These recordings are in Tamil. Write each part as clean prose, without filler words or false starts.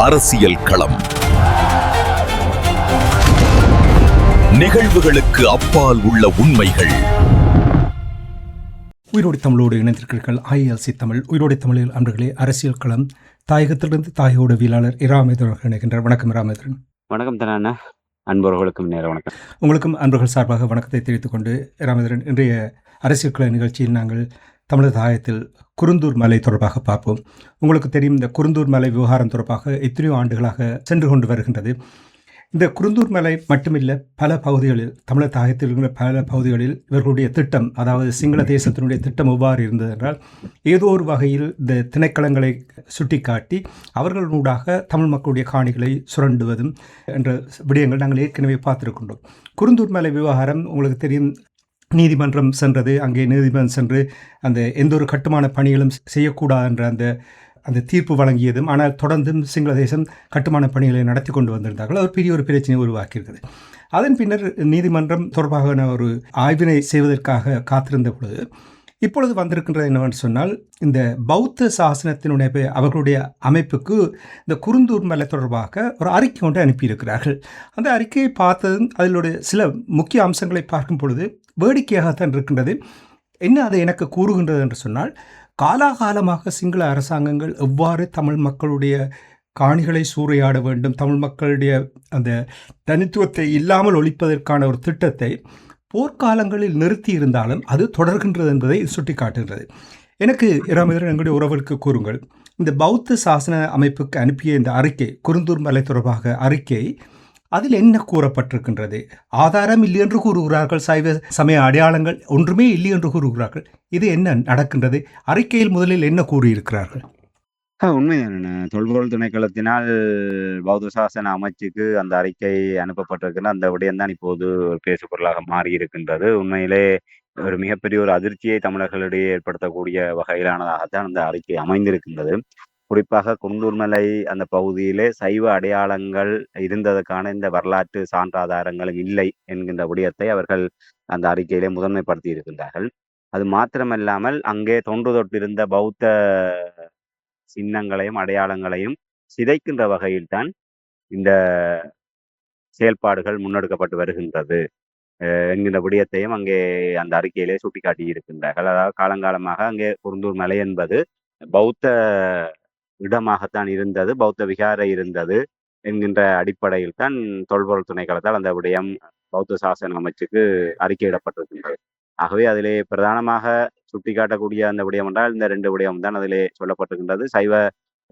அரசியல் களம். நிகழ்வுகளுக்கு அப்பால் உள்ள உண்மைகள். உயிரோடு தமிழோடு இணைந்திருக்கிறீர்கள். ILC தமிழ் உயிரோடு தமிழில் அன்பர்களே, அரசியல் களம். தாயகத்திலிருந்து தாயோடு வீலாளர் இராமேந்திரன் இணைகின்றார். வணக்கம் இராமேந்திரன். வணக்கம் தனான அன்பர்களுக்கும் நேர வணக்கம். உங்களுக்கும் அன்பர்கள் சார்பாக வணக்கத்தை தெரிவித்துக் கொண்டு, இராமேந்திரன், இன்றைய அரசியல் கள நிகழ்ச்சியில் நாங்கள் தமிழர் தாயத்தில் குருந்தூர் மலை தொடர்பாக பார்ப்போம். உங்களுக்கு தெரியும், இந்த குருந்தூர் மலை விவகாரம் தொடர்பாக எத்தனையோ ஆண்டுகளாக சென்று கொண்டு வருகின்றது. இந்த குருந்தூர் மலை மட்டுமில்லை, பல பகுதிகளில், தமிழர் தாயத்தில் இருக்கிற பல பகுதிகளில் இவர்களுடைய திட்டம், அதாவது சிங்கள தேசத்தினுடைய திட்டம் எவ்வாறு இருந்தது என்றால், ஏதோ ஒரு வகையில் இந்த திணைக்களங்களை சுட்டிக்காட்டி அவர்களூடாக தமிழ் மக்களுடைய காணிகளை சுரண்டுவதும் என்ற விடயங்கள் நாங்கள் ஏற்கனவே பார்த்துருக்கின்றோம். குருந்தூர் மலை விவகாரம் உங்களுக்கு தெரியும், நீதிமன்றம் சென்றது. அங்கே நீதிமன்றம் சென்று அந்த எந்த ஒரு கட்டுமான பணிகளும் செய்யக்கூடாது என்ற அந்த தீர்ப்பு வழங்கியதும், ஆனால் தொடர்ந்தும் சிங்கள தேசம் கட்டுமான பணிகளை நடத்தி கொண்டு வந்திருந்தார்கள். அது பெரிய ஒரு பிரச்சனையை உருவாக்கியிருக்கிறது. அதன் பின்னர் நீதிமன்றம் தொடர்பான ஒரு ஆய்வினை செய்வதற்காக காத்திருந்த பொழுது இப்பொழுது வந்திருக்கின்றது என்னவென்று சொன்னால், இந்த பௌத்த சாசனத்தினுடைய அவர்களுடைய அமைப்புக்கு இந்த குருந்தூர் மலை தொடர்பாக ஒரு அறிக்கை ஒன்று அனுப்பியிருக்கிறார்கள். அந்த அறிக்கையை பார்த்ததும் அதிலுடைய சில முக்கிய அம்சங்களை பார்க்கும் பொழுது வேடிக்கையாகத்தான் இருக்கின்றது. என்ன அதை எனக்கு கூறுகின்றது என்று சொன்னால், காலாகாலமாக சிங்கள அரசாங்கங்கள் எவ்வாறு தமிழ் மக்களுடைய காணிகளை சூறையாட வேண்டும், தமிழ் மக்களுடைய அந்த தனித்துவத்தை இல்லாமல் ஒழிப்பதற்கான ஒரு திட்டத்தை போர்க்காலங்களில் நிறுத்தி இருந்தாலும் அது தொடர்கின்றது என்பதை சுட்டி காட்டுகிறது. எனக்கு இராமேந்திரன், எங்களுடைய உறவுகளுக்கு கூறுங்கள், இந்த பௌத்த சாசன அமைப்புக்கு அனுப்பிய இந்த அறிக்கை, குருந்தூர் மலை தொடர்பாக அறிக்கை, அதில் என்ன கூறப்பட்டிருக்கின்றது? ஆதாரம் இல்லை என்று கூறுகிறார்கள், சைவ சமய அடையாளங்கள் ஒன்றுமே இல்லை என்று கூறுகிறார்கள். இது என்ன நடக்கின்றது? அறிக்கையில் முதலில் என்ன கூறியிருக்கிறார்கள்? உண்மையான தொல்பொருள் திணைக்களத்தினால் பௌத்த சாசன அமைச்சுக்கு அந்த அறிக்கை அனுப்பப்பட்டிருக்கின்ற அந்த விடயம்தான் இப்போது ஒரு பேசு பொருளாக மாறி இருக்கின்றது. உண்மையிலே ஒரு மிகப்பெரிய ஒரு அதிர்ச்சியை தமிழர்களிடையே ஏற்படுத்தக்கூடிய வகையிலானதாகத்தான் அந்த அறிக்கை அமைந்திருக்கின்றது. குறிப்பாக குருந்தூர் மலை அந்த பகுதியிலே சைவ அடையாளங்கள் இருந்ததற்கான இந்த வரலாற்று சான்றாதாரங்களும் இல்லை என்கின்ற விடயத்தை அவர்கள் அந்த அறிக்கையிலே முதன்மைப்படுத்தி இருக்கின்றார்கள். அது மாத்திரமல்லாமல் அங்கே தொன்று தொட்டிருந்த பௌத்த சின்னங்களையும் அடையாளங்களையும் சிதைக்கின்ற வகையில் தான் இந்த செயல்பாடுகள் முன்னெடுக்கப்பட்டு வருகின்றது என்கின்ற விடயத்தையும் அங்கே அந்த அறிக்கையிலே சுட்டிக்காட்டி இருக்கின்றார்கள். அதாவது காலங்காலமாக அங்கே குருந்தூர் மலை என்பது பௌத்த இடமாகத்தான் இருந்தது, பௌத்த விகாரை இருந்தது என்கின்ற அடிப்படையில் தான் தொல்பொருள் திணைக்களத்தால் அந்த விடயம் பௌத்த சாசன அமைச்சுக்கு அறிக்கையிடப்பட்டிருக்கின்றது. ஆகவே அதிலே பிரதானமாக சுட்டிக்காட்டக்கூடிய அந்த விடயம் என்றால் இந்த ரெண்டு விடயம் தான் அதிலே சொல்லப்பட்டிருக்கின்றது. சைவ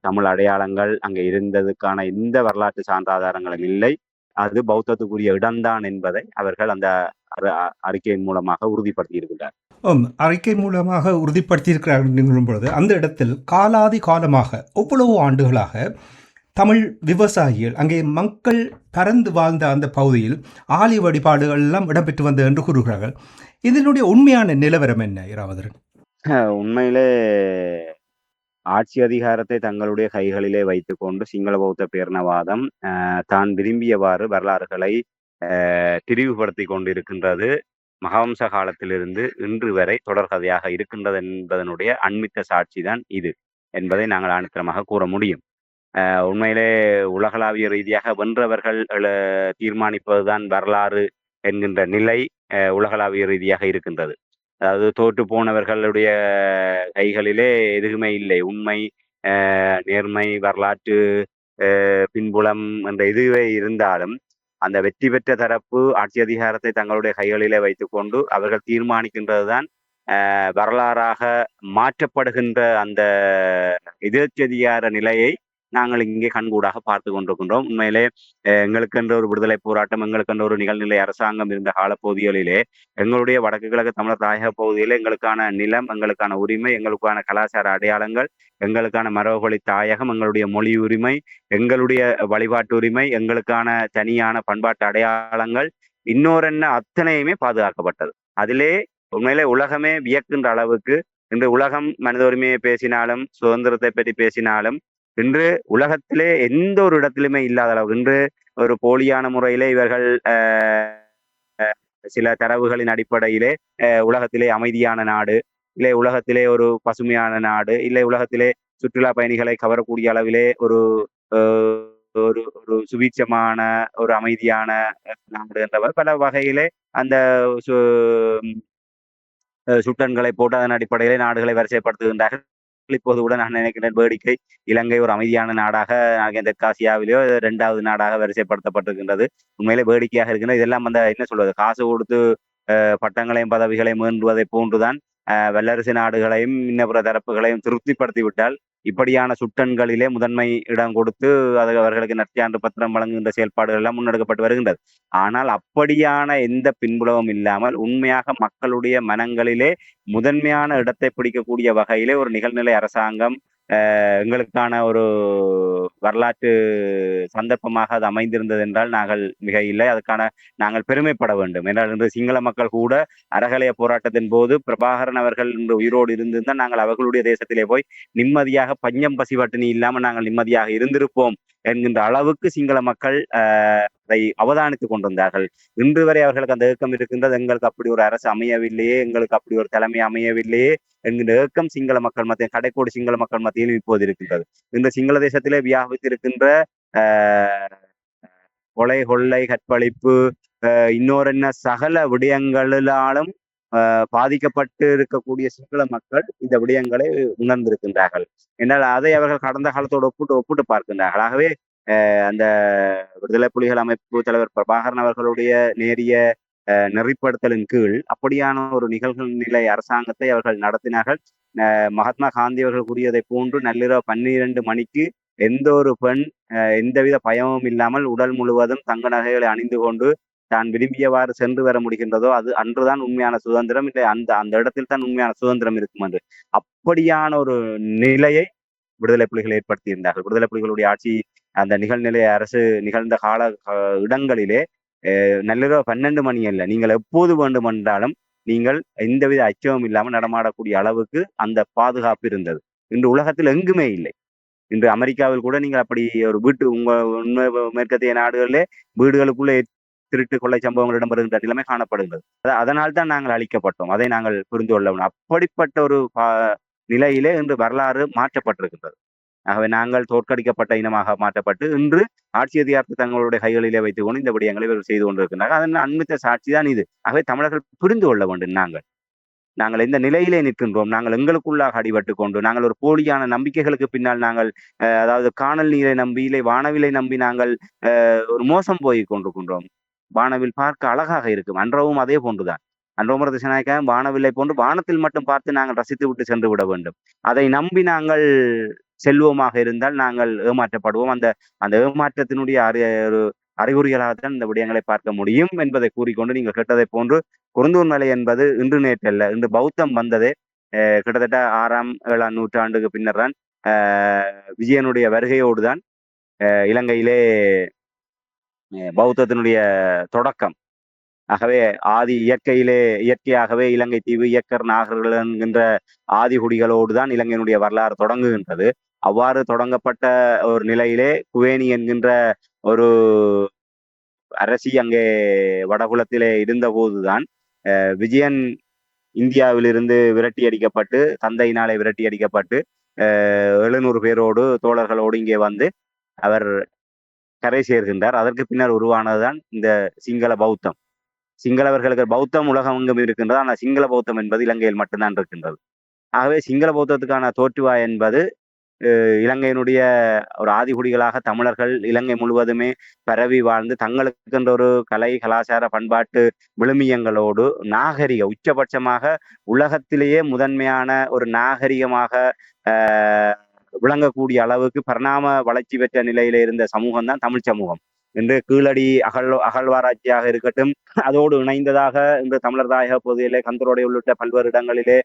தமிழ் அடையாளங்கள் அங்கே இருந்ததுக்கான எந்த வரலாற்று சான்றாதாரங்களும் இல்லை, அது பௌத்தத்துக்குரிய இடம்தான் என்பதை அவர்கள் அந்த அறிக்கையின் மூலமாக உறுதிப்படுத்தி இருக்கின்றார். அறிக்கை மூலமாக உறுதிப்படுத்தியிருக்கிறார்கள் பொழுது, அந்த இடத்தில் காலாதி காலமாக எவ்வளவு ஆண்டுகளாக தமிழ் விவசாயிகள், அங்கே மக்கள் பறந்து வாழ்ந்த அந்த பகுதியில் ஆலய வழிபாடுகள் எல்லாம் இடம்பெற்று வந்தது என்று கூறுகிறார்கள். இதனுடைய உண்மையான நிலவரம் என்ன இராமேந்திரன்? உண்மையிலே ஆட்சி அதிகாரத்தை தங்களுடைய கைகளிலே வைத்துக்கொண்டு சிங்கள பௌத்த பேரினவாதம் தான் விரும்பியவாறு வரலாறுகளை திரிவுபடுத்தி கொண்டிருக்கின்றது. மகாவம்ச காலத்திலிருந்து இன்று வரை தொடர்கதையாக இருக்கின்றது என்பதனுடைய அண்மித்த சாட்சி தான் இது என்பதை நாங்கள் ஆணித்தரமாக கூற முடியும். உண்மையிலே உலகளாவிய ரீதியாக வென்றவர்கள் தீர்மானிப்பதுதான் வரலாறு என்கின்ற நிலை உலகளாவிய ரீதியாக இருக்கின்றது. அதாவது தோற்று போனவர்களுடைய கைகளிலே எதுவுமே இல்லை. உண்மை, நேர்மை, வரலாற்று பின்புலம் என்ற இதுவே இருந்தாலும் அந்த வெற்றி பெற்ற தரப்பு ஆட்சி அதிகாரத்தை தங்களுடைய கைகளிலே வைத்துக்கொண்டு அவர்கள் தீர்மானிக்கின்றதுதான் வரலாறாக மாற்றப்படுகின்ற அந்த எதிர்ச்சதிகார நிலையை நாங்கள் இங்கே கண்கூடாக பார்த்து கொண்டிருக்கின்றோம். உண்மையிலே எங்களுக்கென்ற ஒரு விடுதலை போராட்டம், எங்களுக்கென்ற ஒரு நிகழ்நிலை அரசாங்கம் இருந்த காலப்பகுதிகளிலே எங்களுடைய வடக்கு கிழக்கு தமிழர் தாயக பகுதியிலே எங்களுக்கான நிலம், எங்களுக்கான உரிமை, எங்களுக்கான கலாச்சார அடையாளங்கள், எங்களுக்கான மரபுவழி தாயகம், எங்களுடைய மொழி உரிமை, எங்களுடைய வழிபாட்டு உரிமை, எங்களுக்கான தனியான பண்பாட்டு அடையாளங்கள், இன்னொரு அத்தனையுமே பாதுகாக்கப்பட்டது. அதிலே உண்மையிலே உலகமே வியக்கின்ற அளவுக்கு இன்று உலகம் மனித உரிமையை பேசினாலும், சுதந்திரத்தை பற்றி பேசினாலும், இன்று உலகத்திலே எந்த ஒரு இடத்திலுமே இல்லாத அளவுக்கு இன்று ஒரு போலியான முறையிலே இவர்கள் சில தரவுகளின் அடிப்படையிலே உலகத்திலே அமைதியான நாடு, இல்லை உலகத்திலே ஒரு பசுமையான நாடு, இல்லை உலகத்திலே சுற்றுலா பயணிகளை கவரக்கூடிய அளவிலே ஒரு ஒரு ஒரு சுபீட்சமான ஒரு அமைதியான நாடு என்றவர் பல வகையிலே அந்த சு சுட்டன்களை போட்டு அதன் அடிப்படையிலே நாடுகளை வரிசைப்படுத்துகின்றார்கள். இப்போது கூட நான் நினைக்கிறேன் வேடிக்கை இலங்கை ஒரு அமைதியான நாடாக தெற்காசியாவிலேயோ 2வது நாடாக வரிசைப்படுத்தப்பட்டிருக்கின்றது. உண்மையிலே வேடிக்கையாக இருக்கின்றது. இதெல்லாம் அந்த என்ன சொல்வது காசு கொடுத்து பட்டங்களையும் பதவிகளையும் வேண்டுவதை போன்றுதான் வல்லரசு நாடுகளையும் இன்னபிற தரப்புகளையும் திருப்திப்படுத்தி விட்டால் இப்படியான சுட்டன்களிலே முதன்மை இடம் கொடுத்து அது அவர்களுக்கு நற்சான்று பத்திரம் வழங்குகின்ற செயல்பாடுகள் எல்லாம் முன்னெடுக்கப்பட்டு வருகின்றது. ஆனால் அப்படியான எந்த பின்புலமும் இல்லாமல் உண்மையாக மக்களுடைய மனங்களிலே முதன்மையான இடத்தை பிடிக்கக்கூடிய வகையிலே ஒரு நிகழ்நிலை அரசாங்கம் எங்களுக்கான ஒரு வரலாற்று சந்தர்ப்பமாக அது அமைந்திருந்தது என்றால் நாங்கள் மிக இல்லை. அதுக்கான நாங்கள் பெருமைப்பட வேண்டும். என்றால் இன்று சிங்கள மக்கள் கூட அறகலைய போராட்டத்தின் போது பிரபாகரன் அவர்கள் இன்று உயிரோடு இருந்திருந்தால் நாங்கள் அவர்களுடைய தேசத்திலே போய் நிம்மதியாக பஞ்சம் பசிவட்டினி இல்லாமல் நாங்கள் நிம்மதியாக இருந்திருப்போம் என்கின்ற அளவுக்கு சிங்கள மக்கள் அதை அவதானித்துக் கொண்டிருந்தார்கள். இன்று வரை அவர்களுக்கு அந்த ஏக்கம் இருக்கின்றது. எங்களுக்கு அப்படி ஒரு அரசு அமையவில்லையே, எங்களுக்கு அப்படி ஒரு தலைமை அமையவில்லையே என்கின்ற ஏக்கம் சிங்கள மக்கள் மத்தியில் கடைக்கோடி சிங்கள மக்கள் மத்தியில் இப்போது இருக்கின்றது. இந்த சிங்கள தேசத்திலே வியாபித்திருக்கின்ற கொலை கொள்ளை கற்பழிப்பு இன்னொரு என்ன சகல விடயங்களிலாலும் பாதிக்கப்பட்டு இருக்கக்கூடிய சிங்கள மக்கள் இந்த விடயங்களை உணர்ந்திருக்கின்றார்கள் என்றால் அதை அவர்கள் கடந்த காலத்தோடு ஒப்பிட்டு பார்க்கின்றார்கள். ஆகவே அந்த விடுதலை புலிகள் அமைப்பு தலைவர் பிரபாகரன் அவர்களுடைய நேரிய நெறிப்படுத்தலின் கீழ் அப்படியான ஒரு நிலை அரசாங்கத்தை அவர்கள் நடத்தினார்கள். மகாத்மா காந்தி அவர்கள் கூறியதை போன்று நள்ளிரவு 12 மணிக்கு எந்த ஒரு பெண் எந்தவித பயமும் இல்லாமல் உடல் முழுவதும் தங்க நகைகளை அணிந்து கொண்டு தான் விரும்பியவாறு சென்று வர முடிகின்றதோ அது அன்றுதான் உண்மையான சுதந்திரம். இல்லை அந்த இடத்தில் தான் உண்மையான சுதந்திரம் இருக்கும் என்று அப்படியான ஒரு நிலையை விடுதலை புலிகள் ஏற்படுத்தி இருந்தார்கள். விடுதலை புலிகளுடைய ஆட்சி அந்த நிகழ்நிலை அரசு நிகழ்ந்த கால இடங்களிலே நள்ளிரவு 12 மணி அல்ல, நீங்கள் எப்போது வேண்டுமென்றாலும் நீங்கள் எந்தவித அச்சமும் இல்லாமல் நடமாடக்கூடிய அளவுக்கு அந்த பாதுகாப்பு இருந்தது. இன்று உலகத்தில் எங்குமே இல்லை. இன்று அமெரிக்காவில் கூட நீங்கள் அப்படி ஒரு வீட்டு மேற்கத்திய நாடுகளிலே வீடுகளுக்குள்ளே திருட்டு கொள்ளை சம்பவங்கள் இடம்பெறுகின்ற நிலைமை காணப்படுகிறது. அதனால் தான் நாங்கள் அழிக்கப்பட்டோம். அதை நாங்கள் புரிந்து கொள்ள வேண்டும். அப்படிப்பட்ட ஒரு நிலையிலே இன்று வரலாறு மாற்றப்பட்டிருக்கின்றது. ஆகவே நாங்கள் தோற்கடிக்கப்பட்ட இனமாக மாற்றப்பட்டு இன்று ஆட்சி அதிகாரத்தை தங்களுடைய கைகளிலே வைத்துக் கொண்டு இந்த விடயங்களை இவர்கள் செய்து கொண்டிருக்கிறார்கள். அதன் அண்மித்த சாட்சி தான் இது. ஆகவே தமிழர்கள் புரிந்து கொள்ள வேண்டும். நாங்கள் எந்த நிலையிலே நிற்கின்றோம், நாங்கள் எங்களுக்குள்ளாக அடிபட்டு கொண்டு நாங்கள் ஒரு போலியான நம்பிக்கைகளுக்கு பின்னால் நாங்கள் அதாவது காணல் நீரை நம்பி இல்லை வானவிலை நம்பி நாங்கள் ஒரு மோசம் போய் கொண்டிருக்கின்றோம். வானவில் பார்க்க அழகாக இருக்கும். அன்றவும் அதே போன்றுதான். அன்றோமர திசநாயகம் வானவில்லை போன்று வானத்தில் மட்டும் பார்த்து நாங்கள் ரசித்து விட்டு சென்று விட வேண்டும். அதை நம்பி நாங்கள் செல்வோமாக இருந்தால் நாங்கள் ஏமாற்றப்படுவோம். அந்த ஏமாற்றத்தினுடைய ஒரு அறிகுறிகளாகத்தான் இந்த விடயங்களை பார்க்க முடியும் என்பதை கூறிக்கொண்டு நீங்கள் கேட்டதை போன்று குருந்தூர் மலை என்பது இன்று நேற்றல்ல. இன்று பௌத்தம் வந்ததே கிட்டத்தட்ட 6ஆம் 7ஆம் நூற்றாண்டுக்கு பின்னர் தான் விஜயனுடைய வருகையோடு தான் இலங்கையிலே பௌத்தத்தினுடைய தொடக்கம். ஆகவே ஆதி இயற்கையாகவே இலங்கை தீவு இயக்கர் நாகர்கள் என்கின்ற ஆதிகுடிகளோடு தான் இலங்கையினுடைய வரலாறு தொடங்குகின்றது. அவ்வாறு தொடங்கப்பட்ட ஒரு நிலையிலே குவேணி என்கின்ற ஒரு அரசி அங்கே வடகுலத்திலே இருந்த போதுதான் விஜயன் இந்தியாவிலிருந்து விரட்டி அடிக்கப்பட்டு தந்தையினாலே விரட்டி அடிக்கப்பட்டு 700 பேரோடு தோழர்களோடு இங்கே வந்து அவர் கரை சேர்கின்றார். அதற்கு பின்னர் உருவானதுதான் இந்த சிங்கள பௌத்தம். சிங்களவர்களுக்கு பௌத்தம் உலகம் எங்கும் இருக்கின்றது. ஆனால் சிங்கள பௌத்தம் என்பது இலங்கையில் மட்டும்தான் இருக்கின்றது. ஆகவே சிங்கள பௌத்தத்துக்கான தோற்றுவாய் என்பது இலங்கையினுடைய ஒரு ஆதிகுடிகளாக தமிழர்கள் இலங்கை முழுவதுமே பரவி வாழ்ந்து தங்களுக்கென்ற ஒரு கலை கலாச்சார பண்பாட்டு விழுமியங்களோடு நாகரிக உச்சபட்சமாக உலகத்திலேயே முதன்மையான ஒரு நாகரிகமாக விளங்கக்கூடிய அளவுக்கு பரிணாம வளர்ச்சி பெற்ற நிலையில இருந்த சமூகம் தான் தமிழ் சமூகம். இன்று கீழடி அகழ்வாராய்ச்சியாக இருக்கட்டும், அதோடு இணைந்ததாக இன்று தமிழர் தாயக பகுதியிலே கந்தரோடை உள்ளிட்ட பல்வேறு இடங்களிலே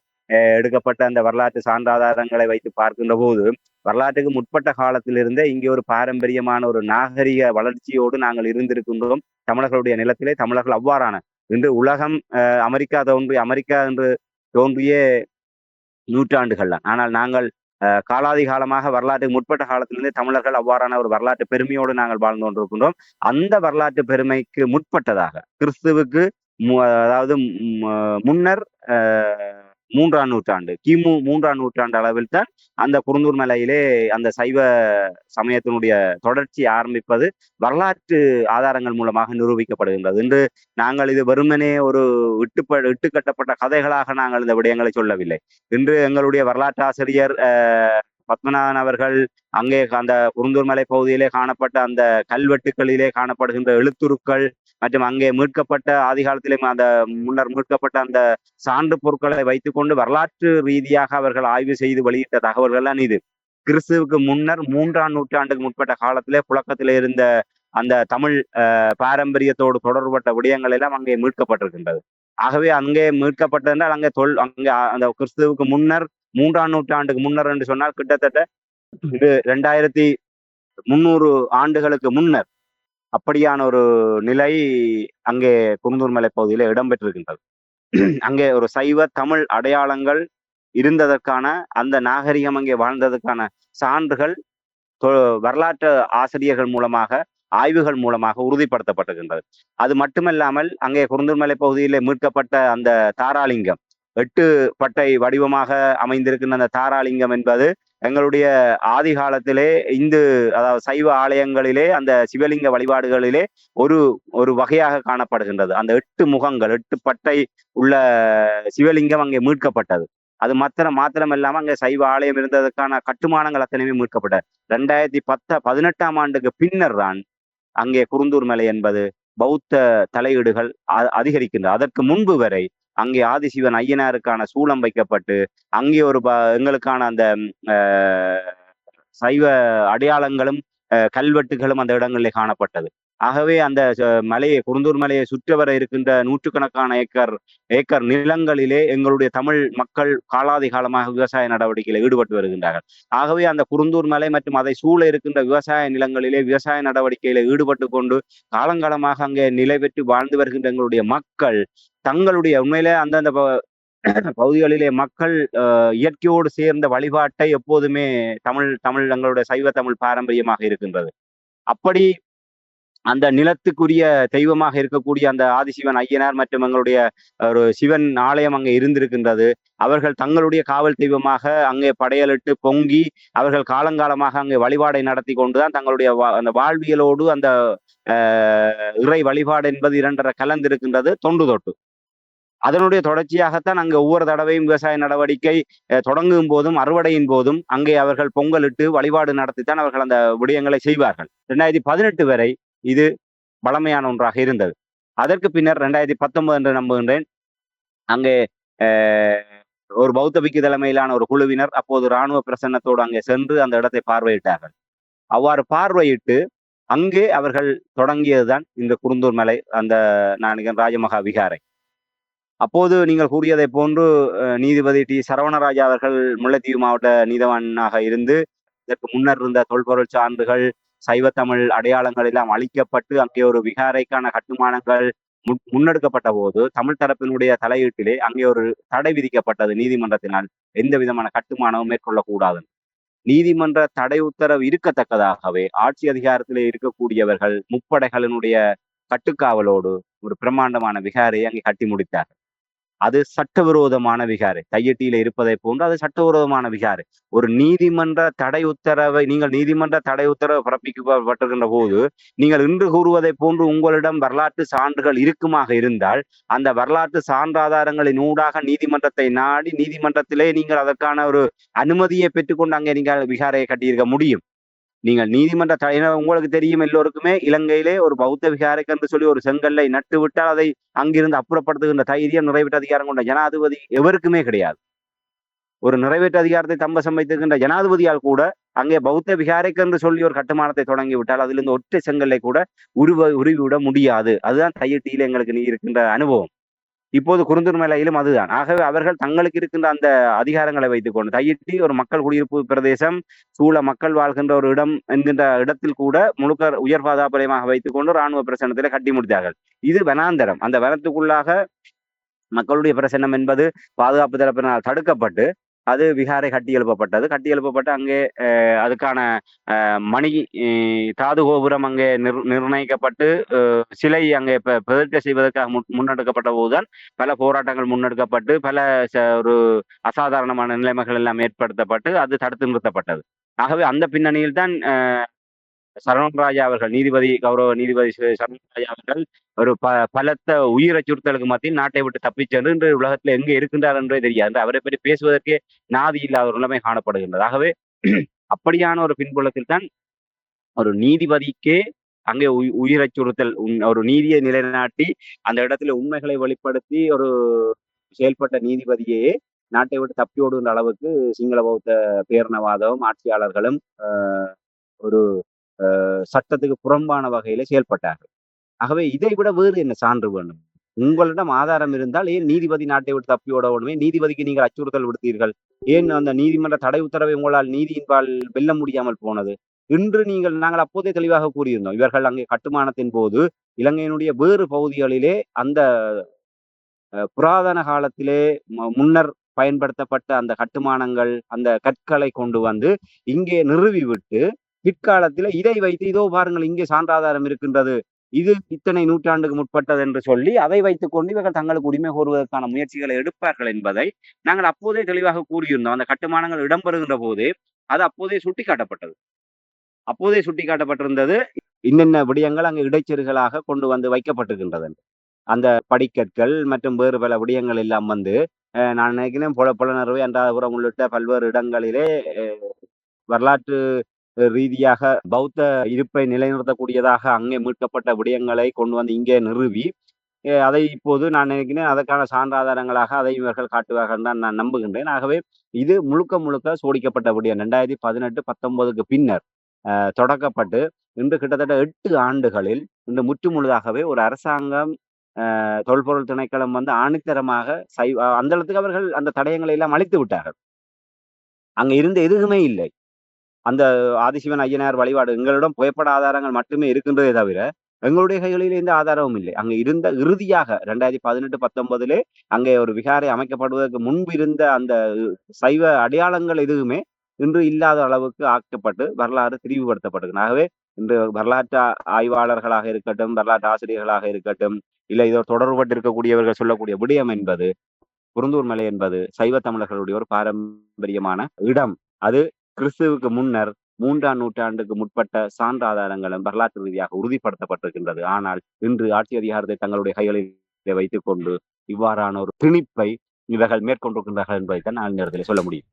எடுக்கப்பட்ட அந்த வரலாற்று சான்றாதாரங்களை வைத்து பார்க்கின்ற போது வரலாற்றுக்கு முற்பட்ட காலத்திலிருந்தே இங்கே ஒரு பாரம்பரியமான ஒரு நாகரிக வளர்ச்சியோடு நாங்கள் இருந்திருக்கின்றோம். தமிழர்களுடைய நிலத்திலே தமிழர்கள் அவ்வாறான இன்று உலகம் அமெரிக்கா என்று தோன்றிய நூற்றாண்டுகள் தான். ஆனால் நாங்கள் காலாதி காலமாக வரலாற்றுக்கு முற்பட்ட காலத்திலிருந்தே தமிழர்கள் அவ்வாறான ஒரு வரலாற்று பெருமையோடு நாங்கள் வாழ்ந்து கொண்டிருக்கின்றோம். அந்த வரலாற்று பெருமைக்கு முற்பட்டதாக கிறிஸ்துவுக்கு அதாவது முன்னர் மூன்றாம் நூற்றாண்டு கிமு 3ஆம் நூற்றாண்டு அளவில் தான் அந்த குருந்தூர் மலையிலே அந்த சைவ சமயத்தினுடைய தொடர்ச்சி ஆரம்பிப்பது வரலாற்று ஆதாரங்கள் மூலமாக நிரூபிக்கப்படுகின்றது. இன்று நாங்கள் இது வெறுமனே ஒரு இட்டுக்கட்டப்பட்ட கதைகளாக நாங்கள் இந்த விடயங்களை சொல்லவில்லை. இன்று எங்களுடைய வரலாற்று ஆசிரியர் பத்மநாதன் அவர்கள் அங்கே அந்த குருந்தூர் மலை பகுதியிலே காணப்பட்ட அந்த கல்வெட்டுக்களிலே காணப்படுகின்ற எழுத்துருக்கள் மற்றும் அங்கே மீட்கப்பட்ட ஆதிகாலத்திலே அந்த முன்னர் மீட்கப்பட்ட அந்த சான்று பொருட்களை வைத்துக்கொண்டு வரலாற்று ரீதியாக அவர்கள் ஆய்வு செய்து வெளியிட்ட தகவல்கள் தான் இது. கிறிஸ்துவுக்கு முன்னர் 3ஆம் நூற்றாண்டுக்கு முற்பட்ட காலத்திலே புழக்கத்திலே இருந்த அந்த தமிழ் பாரம்பரியத்தோடு தொடர்பட்ட விடயங்கள் எல்லாம் அங்கே மீட்கப்பட்டிருக்கின்றது. ஆகவே அங்கே மீட்கப்பட்டதென்றால் அங்கே அங்கே அந்த கிறிஸ்துவுக்கு முன்னர் 3ஆம் நூற்றாண்டுக்கு முன்னர் என்று சொன்னால் கிட்டத்தட்ட 2300 ஆண்டுகளுக்கு முன்னர் அப்படியான ஒரு நிலை அங்கே குருந்தூர் மலை பகுதியில இடம்பெற்றிருக்கின்றது. அங்கே ஒரு சைவ தமிழ் அடையாளங்கள் இருந்ததற்கான அந்த நாகரிகம் அங்கே வாழ்ந்ததற்கான சான்றுகள் வரலாற்று ஆசிரியர்கள் மூலமாக ஆய்வுகள் மூலமாக உறுதிப்படுத்தப்பட்டிருக்கின்றது. அது மட்டுமல்லாமல் அங்கே குருந்தூர் மலை பகுதியிலே மீட்கப்பட்ட அந்த தாராலிங்கம் 8 பட்டை வடிவமாக அமைந்திருக்கின்ற அந்த தாராலிங்கம் என்பது எங்களுடைய ஆதி காலத்திலே அதாவது சைவ ஆலயங்களிலே அந்த சிவலிங்க வழிபாடுகளிலே ஒரு ஒரு வகையாக காணப்படுகின்றது. அந்த 8 முகங்கள் 8 பட்டை உள்ள சிவலிங்கம் அங்கே மீட்கப்பட்டது. அது மாத்திரமல்லாம அங்கே சைவ ஆலயம் இருந்ததற்கான கட்டுமானங்கள் அத்தனையுமே மீட்கப்பட்டது. 2018ஆம் ஆண்டுக்கு பின்னர் தான் அங்கே குருந்தூர் மலை என்பது பௌத்த தலையீடுகள் அதிகரிக்கின்றது. அதற்கு முன்பு வரை அங்கே ஆதிசிவன் ஐயனாருக்கான சூளம் வைக்கப்பட்டு அங்கே ஒரு எங்களுக்கான அந்த சைவ அடையாளங்களும் கல்வெட்டுகளும் அந்த இடங்களிலே காணப்பட்டது. ஆகவே அந்த மலையை குருந்தூர் மலையை சுற்றவர இருக்கின்ற நூற்றுக்கணக்கான ஏக்கர் நிலங்களிலே எங்களுடைய தமிழ் மக்கள் காலாதி காலமாக விவசாய நடவடிக்கையில் ஈடுபட்டு வருகின்றார்கள். ஆகவே அந்த குருந்தூர் மலை மற்றும் அதை சூழ இருக்கின்ற விவசாய நிலங்களிலே விவசாய நடவடிக்கையில ஈடுபட்டு கொண்டு காலங்காலமாக அங்கே நிலை பெற்று வாழ்ந்து வருகின்ற எங்களுடைய மக்கள் தங்களுடைய உண்மையிலே அந்தந்த பகுதிகளிலே மக்கள் இயற்கையோடு சேர்ந்த வழிபாட்டை எப்போதுமே தமிழ் எங்களுடைய சைவ தமிழ் பாரம்பரியமாக இருக்கின்றது. அப்படி அந்த நிலத்துக்குரிய தெய்வமாக இருக்கக்கூடிய அந்த ஆதிசிவன் ஐயனார் மற்றும் எங்களுடைய ஒரு சிவன் ஆலயம் அங்கே இருந்திருக்கின்றது. அவர்கள் தங்களுடைய காவல் தெய்வமாக அங்கே படையலிட்டு பொங்கி அவர்கள் காலங்காலமாக அங்கே வழிபாடை நடத்தி கொண்டுதான் தங்களுடைய அந்த வாழ்வியலோடு அந்த இறை வழிபாடு என்பது 2 கலந்திருக்கின்றது தொன்று தொட்டு. அதனுடைய தொடர்ச்சியாகத்தான் அங்கே ஒவ்வொரு தடவையும் விவசாய நடவடிக்கை தொடங்கும் போதும் அறுவடையின் போதும் அங்கே அவர்கள் பொங்கலிட்டு வழிபாடு நடத்தித்தான் அவர்கள் அந்த விடயங்களை செய்வார்கள். 2018 வரை இது பழமையான ஒன்றாக இருந்தது. அதற்கு பின்னர் 2019 என்று நம்புகின்றேன் அங்கே ஒரு பௌத்த பிக்கு தலைமையிலான ஒரு குழுவினர் அப்போது இராணுவ பிரசன்னத்தோடு அங்கே சென்று அந்த இடத்தை பார்வையிட்டார்கள். அவ்வாறு பார்வையிட்டு அங்கே அவர்கள் தொடங்கியதுதான் இந்த குருந்தூர் மலை அந்த ராஜமகா விகாரை. அப்போது நீங்கள் கூறியதை போன்று நீதிபதி டி சரவணராஜா அவர்கள் முல்லைத்தீவு மாவட்ட நீதவானாக இருந்து இதற்கு முன்னர் இருந்த தொல்பொருள் சான்றுகள் சைவ தமிழ் அடையாளங்கள் எல்லாம் அழிக்கப்பட்டு அங்கே ஒரு விகாரைக்கான கட்டுமானங்கள் முன்னெடுக்கப்பட்ட போது தமிழ் தரப்பினுடைய தலையீட்டிலே அங்கே ஒரு தடை விதிக்கப்பட்டது நீதிமன்றத்தினால் எந்த விதமான கட்டுமானமும் மேற்கொள்ளக்கூடாது. நீதிமன்ற தடை உத்தரவு இருக்கத்தக்கதாகவே ஆட்சி அதிகாரத்திலே இருக்கக்கூடியவர்கள் முப்படைகளினுடைய கட்டுக்காவலோடு ஒரு பிரம்மாண்டமான விகாரையை அங்கே கட்டி முடித்தார்கள். அது சட்டவிரோதமான விகாரை. தையட்டியில இருப்பதை போன்று அது சட்டவிரோதமான விகாரை. ஒரு நீதிமன்ற தடை உத்தரவை நீதிமன்ற தடை உத்தரவு பிறப்பிக்கப்பட்டிருக்கின்ற போது நீங்கள் இன்று கூறுவதை போன்று உங்களிடம் வரலாற்று சான்றுகள் இருக்குமாக இருந்தால் அந்த வரலாற்று சான்றாதாரங்களின் ஊடாக நீதிமன்றத்தை நாடி நீதிமன்றத்திலே நீங்கள் அதற்கான ஒரு அனுமதியை பெற்றுக்கொண்டு அங்கே நீங்கள் விகாரையை கட்டியிருக்க முடியும். நீங்கள் நீதிமன்ற உங்களுக்கு தெரியும் எல்லோருக்குமே இலங்கையிலே ஒரு பௌத்த விகாரைக்கு என்று சொல்லி ஒரு செங்கல்லை நட்டு விட்டால் அதை அங்கிருந்து அப்புறப்படுத்துகின்ற தைரியம் நிறைவேற்று அதிகாரம் கொண்ட ஜனாதிபதி எவருக்குமே கிடையாது. ஒரு நிறைவேற்று அதிகாரத்தை தம்பசம் வைத்திருக்கின்ற ஜனாதிபதியால் கூட அங்கே பௌத்த விகாரைக்கு என்று சொல்லி ஒரு கட்டுமானத்தை தொடங்கி விட்டால் அதிலிருந்து ஒற்றை செங்கல்லை கூட உருவிவிட முடியாது. அதுதான் தையட்டியில எங்களுக்கு இருக்கின்ற அனுபவம். இப்போது குருந்தூர் மலையிலும் அதுதான். ஆகவே அவர்கள் தங்களுக்கு இருக்கின்ற அந்த அதிகாரங்களை வைத்துக் கொண்டு தையிட்டி ஒரு மக்கள் குடியிருப்பு பிரதேசம் சூழ மக்கள் வாழ்கின்ற ஒரு இடம் என்கின்ற இடத்தில் கூட முழுக்க உயர் பாதுகாப்பலயமாக வைத்துக் கொண்டு இராணுவ பிரசன்னத்திலே கட்டி முடித்தார்கள். இது வனாந்தரம். அந்த வனத்துக்குள்ளாக மக்களுடைய பிரசன்னம் என்பது பாதுகாப்பு தரப்பினால் தடுக்கப்பட்டு அது விகாரை கட்டி எழுப்பப்பட்டது. கட்டி எழுப்பப்பட்டு அங்கே அதுக்கான மணி தாது கோபுரம் அங்கே நிர்ணயிக்கப்பட்டு சிலை அங்கே பிரதிஷ்டை செய்வதற்காக முன்னெடுக்கப்பட்ட போதுதான் பல போராட்டங்கள் முன்னெடுக்கப்பட்டு பல ஒரு அசாதாரணமான நிலைமைகள் எல்லாம் ஏற்படுத்தப்பட்டு அது தடுத்து நிறுத்தப்பட்டது. ஆகவே அந்த பின்னணியில் தான் சரவணராஜா அவர்கள் கௌரவ நீதிபதி சரவணராஜா அவர்கள் ஒரு பலத்த உயிர் அச்சுறுத்தலுக்கு மத்தியில் நாட்டை விட்டு தப்பிச் சென்று இன்று உலகத்தில் எங்கே இருக்கின்றார் என்றே தெரியாது. அவரை பற்றி பேசுவதற்கே நாதி இல்லாத ஒரு நிலைமை காணப்படுகின்றது. ஆகவே அப்படியான ஒரு பின்புலத்தில் தான் ஒரு நீதிபதிக்கே அங்கே உயிர் அச்சுறுத்தல் ஒரு நீதியை நிலைநாட்டி அந்த இடத்துல உண்மைகளை வெளிப்படுத்தி ஒரு செயல்பட்ட நீதிபதியே நாட்டை விட்டு தப்பி ஓடுகின்ற அளவுக்கு சிங்கள பௌத்த பேரினவாதமும் ஆட்சியாளர்களும் ஒரு சட்டத்துக்கு புறம்பான வகையில செயல்பட்டார்கள். ஆகவே இதை விட வேறு என்ன சான்று வேண்டும்? உங்களிடம் ஆதாரம் இருந்தால் ஏன் நீதிபதி நாட்டை விட்டு தப்பி ஓட வேண்டுமே? நீதிபதிக்கு நீங்கள் அச்சுறுத்தல் விடுத்தீர்கள். ஏன் அந்த நீதிமன்ற தடை உத்தரவை உங்களால் நீதியின்பால் வெல்ல முடியாமல் போனது? இன்று நாங்கள் அப்போதே தெளிவாக கூறியிருந்தோம். இவர்கள் அங்கே கட்டுமானத்தின் போது இலங்கையினுடைய வேறு பகுதிகளிலே அந்த புராதன காலத்திலே முன்னர் பயன்படுத்தப்பட்ட அந்த கட்டுமானங்கள் அந்த கற்களை கொண்டு வந்து இங்கே நிறுவி விட்டு பிற்காலத்தில் இதை வைத்து இதோ பாருங்கள் இங்கே சான்றாதாரம் இருக்கின்றது, இது இத்தனை நூற்றாண்டுக்கு முற்பட்டது என்று சொல்லி அதை வைத்துக் கொண்டு இவர்கள் தங்களுக்கு உரிமை கோருவதற்கான முயற்சிகளை எடுப்பார்கள் என்பதை நாங்கள் அப்போதே தெளிவாக கூறியிருந்தோம். அந்த கட்டுமானங்கள் இடம்பெறுகின்ற போது அது அப்போதே சுட்டிக்காட்டப்பட்டிருந்தது. இன்னென்ன விடயங்கள் அங்கு இடைச்செருகளாக கொண்டு வந்து வைக்கப்பட்டிருக்கின்றது. அந்த படிக்கற்கள் மற்றும் வேறு பல விடயங்கள் எல்லாம் வந்து நான் நினைக்கிறேன் புலனறுவை அன்றாதபுரம் உள்ளிட்ட பல்வேறு இடங்களிலே வரலாற்று ரீதியாக பௌத்த இருப்பை நிலைநிறுத்தக்கூடியதாக அங்கே மீட்கப்பட்ட விடயங்களை கொண்டு வந்து இங்கே நிறுவி அதை இப்போது நான் நினைக்கிறேன் அதற்கான சான்றாதாரங்களாக அதை இவர்கள் காட்டுவார்கள் தான் நான் நம்புகின்றேன். ஆகவே இது முழுக்க சோடிக்கப்பட்ட விடயம் 2018-19க்கு பின்னர் தொடக்கப்பட்டு இன்று கிட்டத்தட்ட 8 ஆண்டுகளில் இன்று முற்றுமுழுதாகவே ஒரு அரசாங்கம் தொல்பொருள் திணைக்களம் வந்து ஆணித்தரமாக அந்த இடத்துக்கு அவர்கள் அந்த தடயங்களை எல்லாம் அழித்து விட்டார்கள். அங்க இருந்த எதுவுமே இல்லை. அந்த ஆதிசிவன் ஐயனார் வழிபாடு எங்களிடம் புகைப்பட ஆதாரங்கள் மட்டுமே இருக்கின்றதே தவிர எங்களுடைய கைகளில் எந்த ஆதாரமும் இல்லை. அங்க இருந்த இறுதியாக 2018-19 அங்கே ஒரு விகாரை அமைக்கப்படுவதற்கு முன்பு இருந்த அந்த சைவ அடையாளங்கள் எதுவுமே இன்று இல்லாத அளவுக்கு ஆக்கப்பட்டு வரலாறு திரிவுபடுத்தப்பட்டது. ஆகவே இன்று வரலாற்று ஆய்வாளர்களாக இருக்கட்டும், வரலாற்று ஆசிரியர்களாக இருக்கட்டும், இல்லை இதோ தொடர்பட்டு இருக்கக்கூடியவர்கள் சொல்லக்கூடிய விடயம் என்பது குருந்தூர் மலை என்பது சைவ தமிழர்களுடைய ஒரு பாரம்பரியமான இடம். அது கிறிஸ்துவுக்கு முன்னர் 3ஆம் நூற்றாண்டுக்கு முற்பட்ட சான்றாதாரங்களும் வரலாற்று ரீதியாக உறுதிப்படுத்தப்பட்டிருக்கின்றது. ஆனால் இன்று ஆட்சி அதிகாரத்தை தங்களுடைய கைகளில் வைத்துக் கொண்டு இவ்வாறான ஒரு திணிப்பை இவர்கள் மேற்கொண்டிருக்கின்றார்கள் என்பதைத்தான் நான் இந்த இடத்துல சொல்ல முடியும்.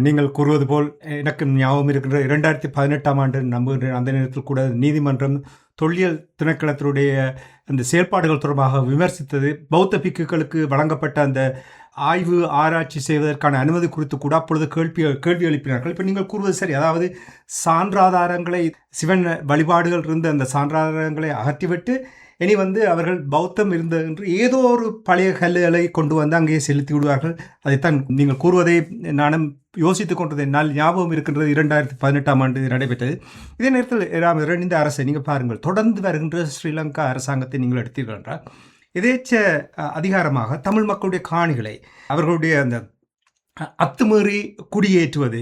நீங்கள் கூறுவது போல் எனக்கு ஞாபகம் இருக்கின்ற 2018ஆம் ஆண்டு நம்புகின்ற அந்த நேரத்தில் கூட நீதிமன்றம் தொல்லியல் திணைக்களத்தினுடைய அந்த செயல்பாடுகள் தொடர்பாக விமர்சித்தது. பௌத்த பிக்குகளுக்கு வழங்கப்பட்ட அந்த ஆய்வு ஆராய்ச்சி செய்வதற்கான அனுமதி குறித்து கூட அப்பொழுது கேள்வி எழுப்பினார்கள். இப்போ நீங்கள் கூறுவது சரி, அதாவது சான்றாதாரங்களை சிவன் வழிபாடுகள் இருந்த அந்த சான்றாதாரங்களை அகற்றிவிட்டு இனி அவர்கள் பௌத்தம் இருந்தது என்று ஏதோ ஒரு பழைய கல்லுகளை கொண்டு வந்து அங்கேயே செலுத்தி விடுவார்கள். அதைத்தான் நீங்கள் கூறுவதை நானும் யோசித்துக் கொண்டது. என்னால் ஞாபகம் இருக்கின்றது 2018ஆம் ஆண்டு நடைபெற்றது. இதே நேரத்தில் இந்த அரசை நீங்கள் பாருங்கள், தொடர்ந்து வருகின்ற ஸ்ரீலங்கா அரசாங்கத்தை நீங்கள் எடுத்தீர்கள் என்றால் எதேச்ச அதிகாரமாக தமிழ் மக்களுடைய காணிகளை அவர்களுடைய அந்த அத்துமீறி குடியேற்றுவது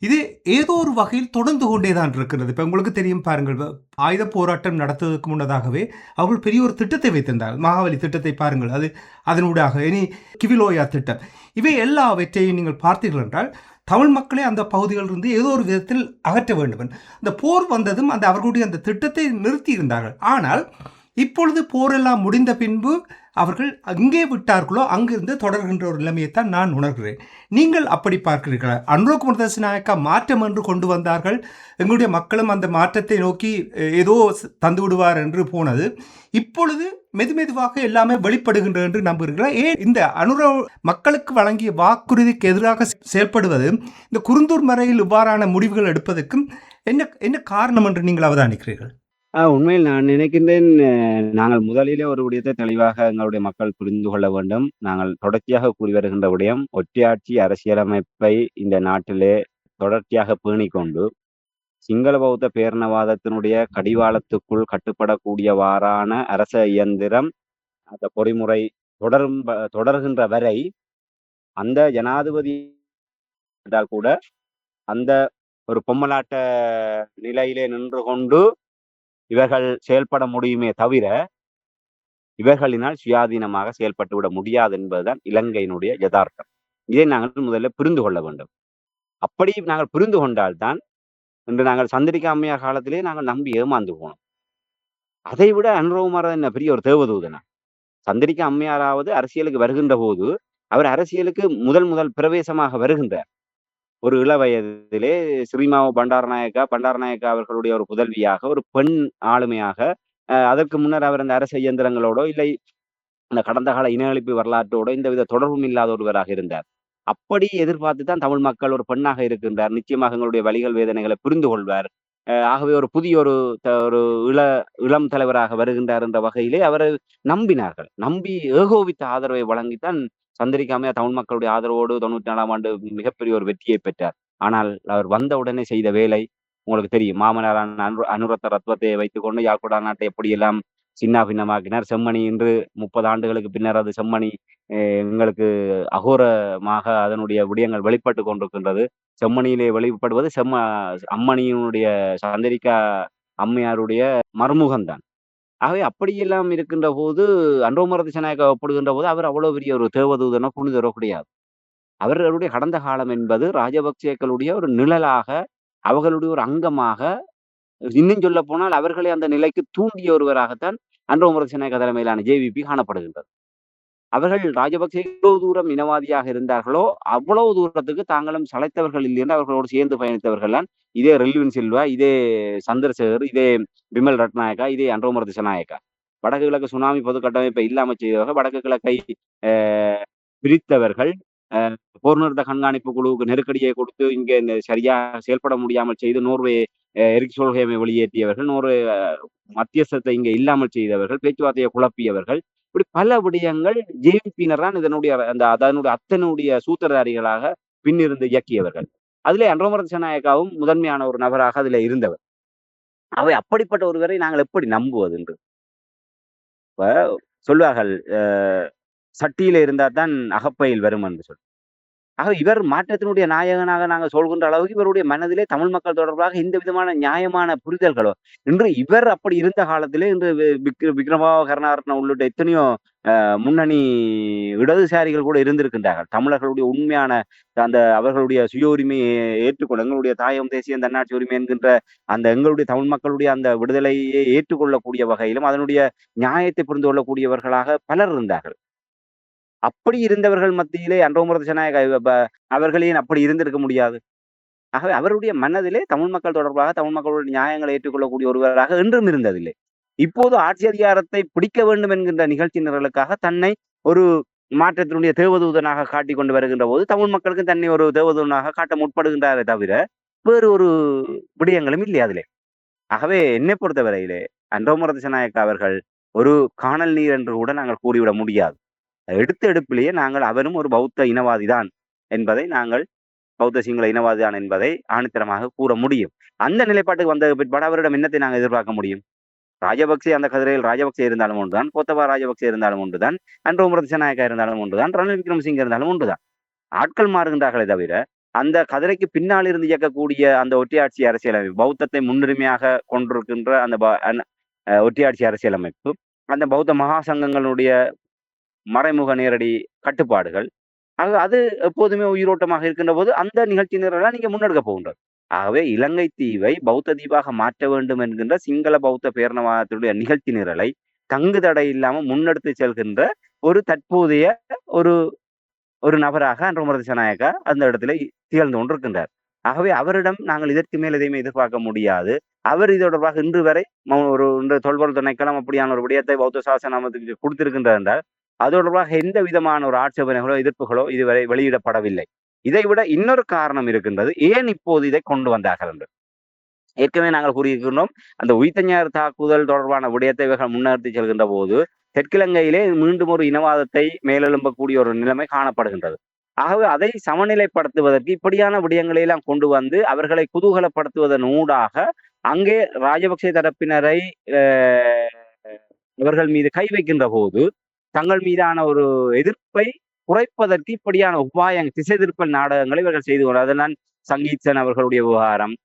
இது ஏதோ ஒரு வகையில் தொடர்ந்து கொண்டே தான் இருக்கிறது. இப்போ உங்களுக்கு தெரியும் பாருங்கள், ஆயுத போராட்டம் நடத்துவதற்கு முன்னதாகவே அவர்கள் பெரிய ஒரு திட்டத்தை வைத்திருந்தார்கள். மகாவலி திட்டத்தை பாருங்கள், அது அதனூடாக இனி கிவிலோயா திட்டம், இவை எல்லாவற்றையும் நீங்கள் பார்த்தீர்கள் என்றால் தமிழ் மக்களை அந்த பகுதிகளிலிருந்து ஏதோ ஒரு விதத்தில் அகற்ற வேண்டும். அந்த போர் வந்ததும் அவர்களுடைய அந்த திட்டத்தை நிறுத்தி இருந்தார்கள். ஆனால் இப்பொழுது போரெல்லாம் முடிந்த பின்பு அவர்கள் அங்கே விட்டார்களோ அங்கிருந்து தொடர்கின்ற ஒரு நிலைமையைத்தான் நான் உணர்கிறேன். நீங்கள் அப்படி பார்க்கிறீர்களா? அனுரகுமார திசாநாயக்கா மாற்றம் என்று கொண்டு வந்தார்கள், எங்களுடைய மக்களும் அந்த மாற்றத்தை நோக்கி ஏதோ தந்து விடுவார் என்று போனது இப்பொழுது மெதுவாக எல்லாமே வெளிப்படுகின்றது என்று நம்புகிறீர்களா? ஏன் இந்த மக்களுக்கு வழங்கிய வாக்குறுதிக்கு எதிராக செயல்படுவது, இந்த குருந்தூர் மலையில் இவ்வாறான முடிவுகள் எடுப்பதற்கும் என்ன காரணம் என்று நீங்கள் அவதானிக்கிறீர்கள்? உண்மையில் நான் நினைக்கின்றேன், நாங்கள் முதலிலே ஒரு விடயத்தை தெளிவாக எங்களுடைய மக்கள் புரிந்து கொள்ள வேண்டும். நாங்கள் தொடர்ச்சியாக கூறி வருகின்ற விடயம், ஒற்றையாட்சி அரசியலமைப்பை இந்த நாட்டிலே தொடர்ச்சியாக பேணிக்கொண்டு சிங்கள பௌத்த பேரினவாதத்தினுடைய கடிவாளத்துக்குள் கட்டுப்படக்கூடியவாறான அரச இயந்திரம் அந்த பொறிமுறை தொடர்கின்ற வரை அந்த ஜனாதிபதி இருந்தால் கூட அந்த ஒரு பொம்மலாட்ட நிலையிலே நின்று கொண்டு இவர்கள் செயல்பட முடியுமே தவிர இவர்களினால் சுயாதீனமாக செயல்பட்டு விட முடியாது என்பதுதான் இலங்கையினுடைய யதார்த்தம். இதை நாங்கள் முதல்ல புரிந்து கொள்ள வேண்டும். அப்படி நாங்கள் புரிந்து கொண்டால்தான் இன்று நாங்கள் சந்திரிகா அம்மையார் காலத்திலே நாங்கள் நம்பி ஏமாந்து போனோம். அதை விட அனுரகுமார் என்ன பெரிய ஒரு தேவதூதனா? சந்திரிகா அம்மையாராவது அரசியலுக்கு வருகின்ற போது அவர் அரசியலுக்கு முதல் பிரவேசமாக வருகின்றார். ஒரு இள வயதிலே ஸ்ரீமாவோ பண்டாரநாயக்கா அவர்களுடைய ஒரு புதல்வியாக, ஒரு பெண் ஆளுமையாக, அதற்கு முன்னர் அவர் அந்த அரச இயந்திரங்களோடோ இல்லை அந்த கடந்த கால இன அழிப்பு வரலாற்றோட எந்தவித தொடர்பும் இல்லாத ஒருவராக இருந்தார். அப்படி எதிர்பார்த்து தான் தமிழ் மக்கள் ஒரு பெண்ணாக இருக்கின்றார். நிச்சயமாக எங்களுடைய வலிகள், வேதனைகளை புரிந்து கொள்வார். ஆகவே ஒரு புதிய ஒரு இள இளம் தலைவராக வருகின்றார் என்ற வகையிலே அவரை நம்பினார்கள். நம்பி ஏகோபித்த ஆதரவை வழங்கித்தான் சந்திரிகா அம்மையார் தமிழ் மக்களுடைய ஆதரவோடு 94ஆம் ஆண்டு மிகப்பெரிய ஒரு வெற்றியை பெற்றார். ஆனால் அவர் வந்த உடனே செய்த வேலை உங்களுக்கு தெரியும். மாமனாரான அனுரத்த ரத்வத்தை வைத்துக்கொண்டு யாழ்குடா நாட்டை எப்படியெல்லாம் சின்னாபின்னமாக்கினார். செம்மணி இன்று 30 ஆண்டுகளுக்கு பின்னர் அது செம்மணி எங்களுக்கு அகோரமாக அதனுடைய விடயங்கள் வெளிப்பட்டு கொண்டிருக்கின்றது. செம்மணியிலே வெளிப்படுவது அம்மணியினுடைய சந்திரிகா அம்மையாருடைய மறுமுகம்தான். ஆகவே அப்படியெல்லாம் இருக்கின்ற போது அன்றோமர திசாநாயக்கா ஒப்பிடுகின்ற போது அவர் அவ்வளவு பெரிய ஒரு தேவதூதனோ புனிதரோ கிடையாது. அவர்களுடைய கடந்த காலம் என்பது ராஜபக்சேக்களுடைய ஒரு நிழலாக, அவர்களுடைய ஒரு அங்கமாக, இன்னும் சொல்ல போனால் அவர்களை அந்த நிலைக்கு தூண்டிய ஒருவராகத்தான் அன்றோமர திசாநாயக்கா தலைமையிலான ஜேவிபி காணப்படுகின்றது. அவர்கள் ராஜபக்சே எவ்வளவு தூரம் இனவாதியாக இருந்தார்களோ அவ்வளவு தூரத்துக்கு தாங்களும் சளைத்தவர்கள் இல்லை என்று அவர்களோடு சேர்ந்து பயணித்தவர்கள் தான் இதே ரெல்வின் சில்வா, இதே சந்திரசேகர், இதே பிமல் ரட்நாயக்கா, இதே அன்றோமர திசாநாயக்கா. வடக்கு கிழக்கு சுனாமி பொது கட்டமைப்பை இல்லாமல் செய்தவர்கள், வடக்கு கிழக்கை பிரித்தவர்கள், போர் நிறுத்த கண்காணிப்பு குழுவுக்கு நெருக்கடியை கொடுத்து இங்கே இந்த சரியா செயல்பட முடியாமல் செய்து நோர்வே எரிக் சோல்ஹேமை வெளியேற்றியவர்கள், நோர்வே மத்தியஸ்தத்தை இங்கே இல்லாமல் செய்தவர்கள், பேச்சுவார்த்தையை குழப்பியவர்கள், இப்படி பல விடயங்கள் ஜேவிபியினர் தான் அதனுடைய அத்தனுடைய சூத்திரதாரிகளாக பின்னிருந்து இயக்கியவர்கள். அதிலே அன்றோமர திசாநாயக்காவும் முதன்மையான ஒரு நபராக அதில் இருந்தவர். அவை அப்படிப்பட்ட ஒருவரை நாங்கள் எப்படி நம்புவது என்று இப்ப சொல்வார்கள், சட்டியில இருந்தா தான் அகப்பையில் வரும் என்று சொல்லி. ஆக இவர் மாற்றத்தினுடைய நாயகனாக நாங்கள் சொல்கின்ற அளவுக்கு இவருடைய மனதிலே தமிழ் மக்கள் தொடர்பாக எந்த விதமான நியாயமான புரிதல்களோ இன்று இவர் அப்படி இருந்த காலத்திலே இன்று விக்ரமபாவ கருணாரத்ன உள்ளிட்ட எத்தனையோ முன்னணி இடதுசாரிகள் கூட இருந்திருக்கின்றார்கள். தமிழர்களுடைய உண்மையான அந்த அவர்களுடைய சுய உரிமையை ஏற்றுக்கொள்ள, எங்களுடைய தாயம் தேசியம் தன்னாட்சி உரிமை என்கின்ற அந்த எங்களுடைய தமிழ் மக்களுடைய அந்த விடுதலையை ஏற்றுக்கொள்ளக்கூடிய வகையிலும் அதனுடைய நியாயத்தை புரிந்து கொள்ளக்கூடியவர்களாக பலர் இருந்தார்கள். அப்படி இருந்தவர்கள் மத்தியிலே அன்றோமர திசாநாயக்கா அவர்களே அப்படி இருந்திருக்க முடியாது. ஆகவே அவருடைய மனதிலே தமிழ் மக்கள் தொடர்பாக தமிழ் மக்களுடைய நியாயங்களை ஏற்றுக்கொள்ளக்கூடிய ஒருவராக என்றும் இருந்ததில்லை. இப்போது ஆட்சி அதிகாரத்தை பிடிக்க வேண்டும் என்கின்ற நிகழ்ச்சி நிரலுக்காக தன்னை ஒரு மாற்றத்தினுடைய தேவதூதனாக காட்டிக் கொண்டு வருகின்ற போது தமிழ் மக்களுக்கு தன்னை ஒரு தேவதூதனாக காட்ட முற்படுகின்றாரே தவிர வேறு ஒரு விடயங்களும் இல்லை அதிலே. ஆகவே என்னை பொறுத்தவரையிலே அன்றோமர திசாநாயக்கா அவர்கள் ஒரு காணல் நீர் என்று கூட நாங்கள் கூறிவிட முடியாது. எடுத்த எடுப்பிலேயே நாங்கள் அவரும் ஒரு பௌத்த இனவாதி தான் என்பதை நாங்கள் பௌத்த சிங்கள இனவாதி தான் என்பதை ஆணித்தரமாக கூற முடியும். அந்த நிலைப்பாட்டுக்கு வந்த பிற்பாடு அவரிடம் என்னத்தை நாங்கள் எதிர்பார்க்க முடியும்? ராஜபக்சே அந்த கதிரையில் ராஜபக்சே இருந்தாலும் ஒன்றுதான், கோத்தபா ராஜபக்சே இருந்தாலும் ஒன்றுதான், அன்றோமர திசாநாயக்கா இருந்தாலும் ஒன்றுதான், ரணில் விக்ரமசிங்க இருந்தாலும் ஒன்றுதான். ஆட்கள் மாறுகின்றார்களே தவிர அந்த கதிரைக்கு பின்னால் இருந்து இயக்கக்கூடிய அந்த ஒற்றையாட்சி அரசியலமைப்பு, பௌத்தத்தை முன்னுரிமையாக கொண்டிருக்கின்ற அந்த ஒற்றையாட்சி அரசியலமைப்பு, அந்த பௌத்த மகா சங்கங்களுடைய மறைமுக நேரடி கட்டுப்பாடுகள், ஆக அது எப்போதுமே உயிரோட்டமாக இருக்கின்ற போது அந்த நிகழ்ச்சி நிரலாம் நீங்க முன்னெடுக்க போகின்றது. ஆகவே இலங்கை தீவை பௌத்த தீவாக மாற்ற வேண்டும் என்கின்ற சிங்கள பௌத்த பேரணவாதத்தினுடைய நிகழ்ச்சி நிரலை தங்கு தடை இல்லாமல் முன்னெடுத்து செல்கின்ற ஒரு தற்போதைய ஒரு ஒரு நபராக அன்றோமர திசாநாயக்கா அந்த இடத்துல திகழ்ந்து கொண்டிருக்கின்றார். ஆகவே அவரிடம் நாங்கள் இதற்கு மேல் எதையுமே எதிர்பார்க்க முடியாது. அவர் இது தொடர்பாக இன்று வரை இந்த தொல்பொருள் திணைக்களம் அப்படியான ஒரு விடயத்தை பௌத்த சாசனத்துக்கு கொடுத்திருக்கின்றார் என்றால் அது தொடர்பாக எந்த விதமான ஒரு ஆட்சேபனைகளோ எதிர்ப்புகளோ இதுவரை வெளியிடப்படவில்லை. இதை விட இன்னொரு காரணம் இருக்கின்றது, ஏன் இப்போது இதை கொண்டு வந்தார்கள் என்று. ஏற்கனவே நாங்கள் கூறியிருக்கின்றோம், அந்த உயிர்த்தஞர் தாக்குதல் தொடர்பான விடயத்தை இவர்கள் முன்னெடுத்து செல்கின்ற போது தெற்கிலங்கையிலே மீண்டும் ஒரு இனவாதத்தை மேலெழும்பக்கூடிய ஒரு நிலைமை காணப்படுகின்றது. ஆகவே அதை சமநிலைப்படுத்துவதற்கு இப்படியான விடயங்களை எல்லாம் கொண்டு வந்து அவர்களை குதூகலப்படுத்துவதன் ஊடாக அங்கே ராஜபக்சே தரப்பினரை அவர்கள் மீது கை வைக்கின்ற போது தங்கள் மீதான ஒரு எதிர்ப்பை குறைப்பதற்கு இப்படியான திசை திருப்பல் நாடகங்களை இவர்கள் செய்து கொண்டு அதனால் சங்கீத்சன் அவர்களுடைய விவகாரம்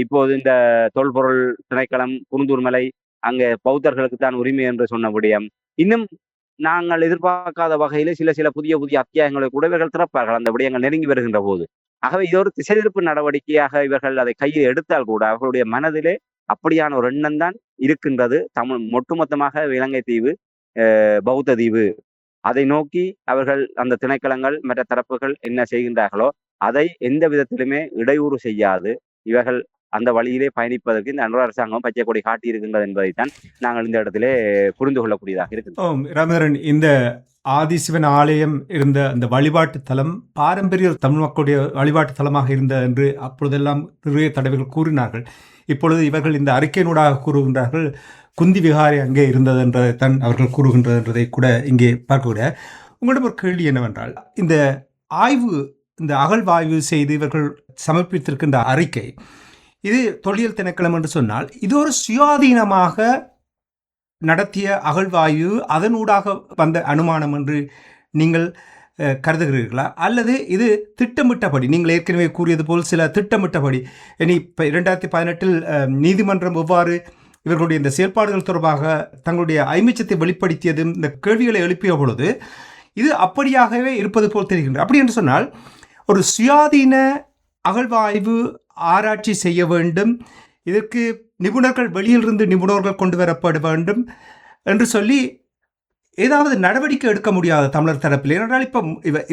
இப்போது இந்த தொல்பொருள் திணைக்களம் குருந்தூர் மலை அங்க பௌத்தர்களுக்கு தான் உரிமை என்று சொன்ன விடயம் இன்னும் நாங்கள் எதிர்பார்க்காத வகையில சில புதிய புதிய அத்தியாயங்களை கூட இவர்கள் திறப்பார்கள் அந்த விடயங்கள் நெருங்கி வருகின்ற போது. ஆகவே இது ஒரு திசை திருப்பு நடவடிக்கையாக இவர்கள் அதை கையில் எடுத்தால் கூட அவர்களுடைய மனதிலே அப்படியான ஒரு எண்ணம் தான் இருக்கின்றது. ஒட்டுமொத்தமாக இலங்கை தீவு பௌத்த தீவு அதை நோக்கி அவர்கள் அந்த திணைக்களங்கள் மற்ற தரப்புகள் என்ன செய்கின்றார்களோ அதை எந்த விதத்திலுமே இடையூறு செய்யாது இவர்கள் அந்த வழியிலே பயணிப்பதற்கு இந்த அனுர அரசாங்கம் பச்சை கொடி காட்டி இருக்கின்றது என்பதைத்தான் நாங்கள் இந்த இடத்திலே புரிந்து கொள்ளக்கூடியதாக இருக்கு. ராமேந்திரன், இந்த ஆதிசிவன் ஆலயம் இருந்த அந்த வழிபாட்டு தலம் பாரம்பரிய தமிழ் மக்களுடைய வழிபாட்டு தலமாக இருந்த என்று அப்பொழுதெல்லாம் நிறைய தடவைகள் கூறினார்கள். இப்பொழுது இவர்கள் இந்த அறிக்கையினூடாக கூறுகின்றார்கள் குந்தி விகாரை அங்கே இருந்தது என்றதைத்தான் அவர்கள் கூறுகின்றது என்றதை கூட இங்கே பார்க்கக்கூடிய. உங்களிடம் ஒரு கேள்வி என்னவென்றால், இந்த அகழ்வாய்வு செய்து இவர்கள் சமர்ப்பித்திருக்கின்ற அறிக்கை இது தொல்லியல் திணைக்களம் என்று சொன்னால் இது ஒரு சுயாதீனமாக நடத்திய அகழ்வாய்வு அதனூடாக வந்த அனுமானம் என்று நீங்கள் கருதுகிறீர்களா, அல்லது இது திட்டமிட்டபடி நீங்கள் ஏற்கனவே கூறியது போல் சில திட்டமிட்டபடி இனி 2018 நீதிமன்றம் எவ்வாறு இவர்களுடைய இந்த செயல்பாடுகள் தொடர்பாக தங்களுடைய ஐமிச்சத்தை வெளிப்படுத்தியது இந்த கேள்விகளை எழுப்பிய பொழுது இது அப்படியாகவே இருப்பது போல் தெரிகின்றது. அப்படி என்று சொன்னால் ஒரு சுயாதீன அகழ்வாய்வு ஆராய்ச்சி செய்ய வேண்டும், இதற்கு நிபுணர்கள் வெளியிலிருந்து நிபுணர்கள் கொண்டு வரப்பட வேண்டும் என்று சொல்லி ஏதாவது நடவடிக்கை எடுக்க முடியாத தமிழர் தரப்பில். ஏனென்றால் இப்போ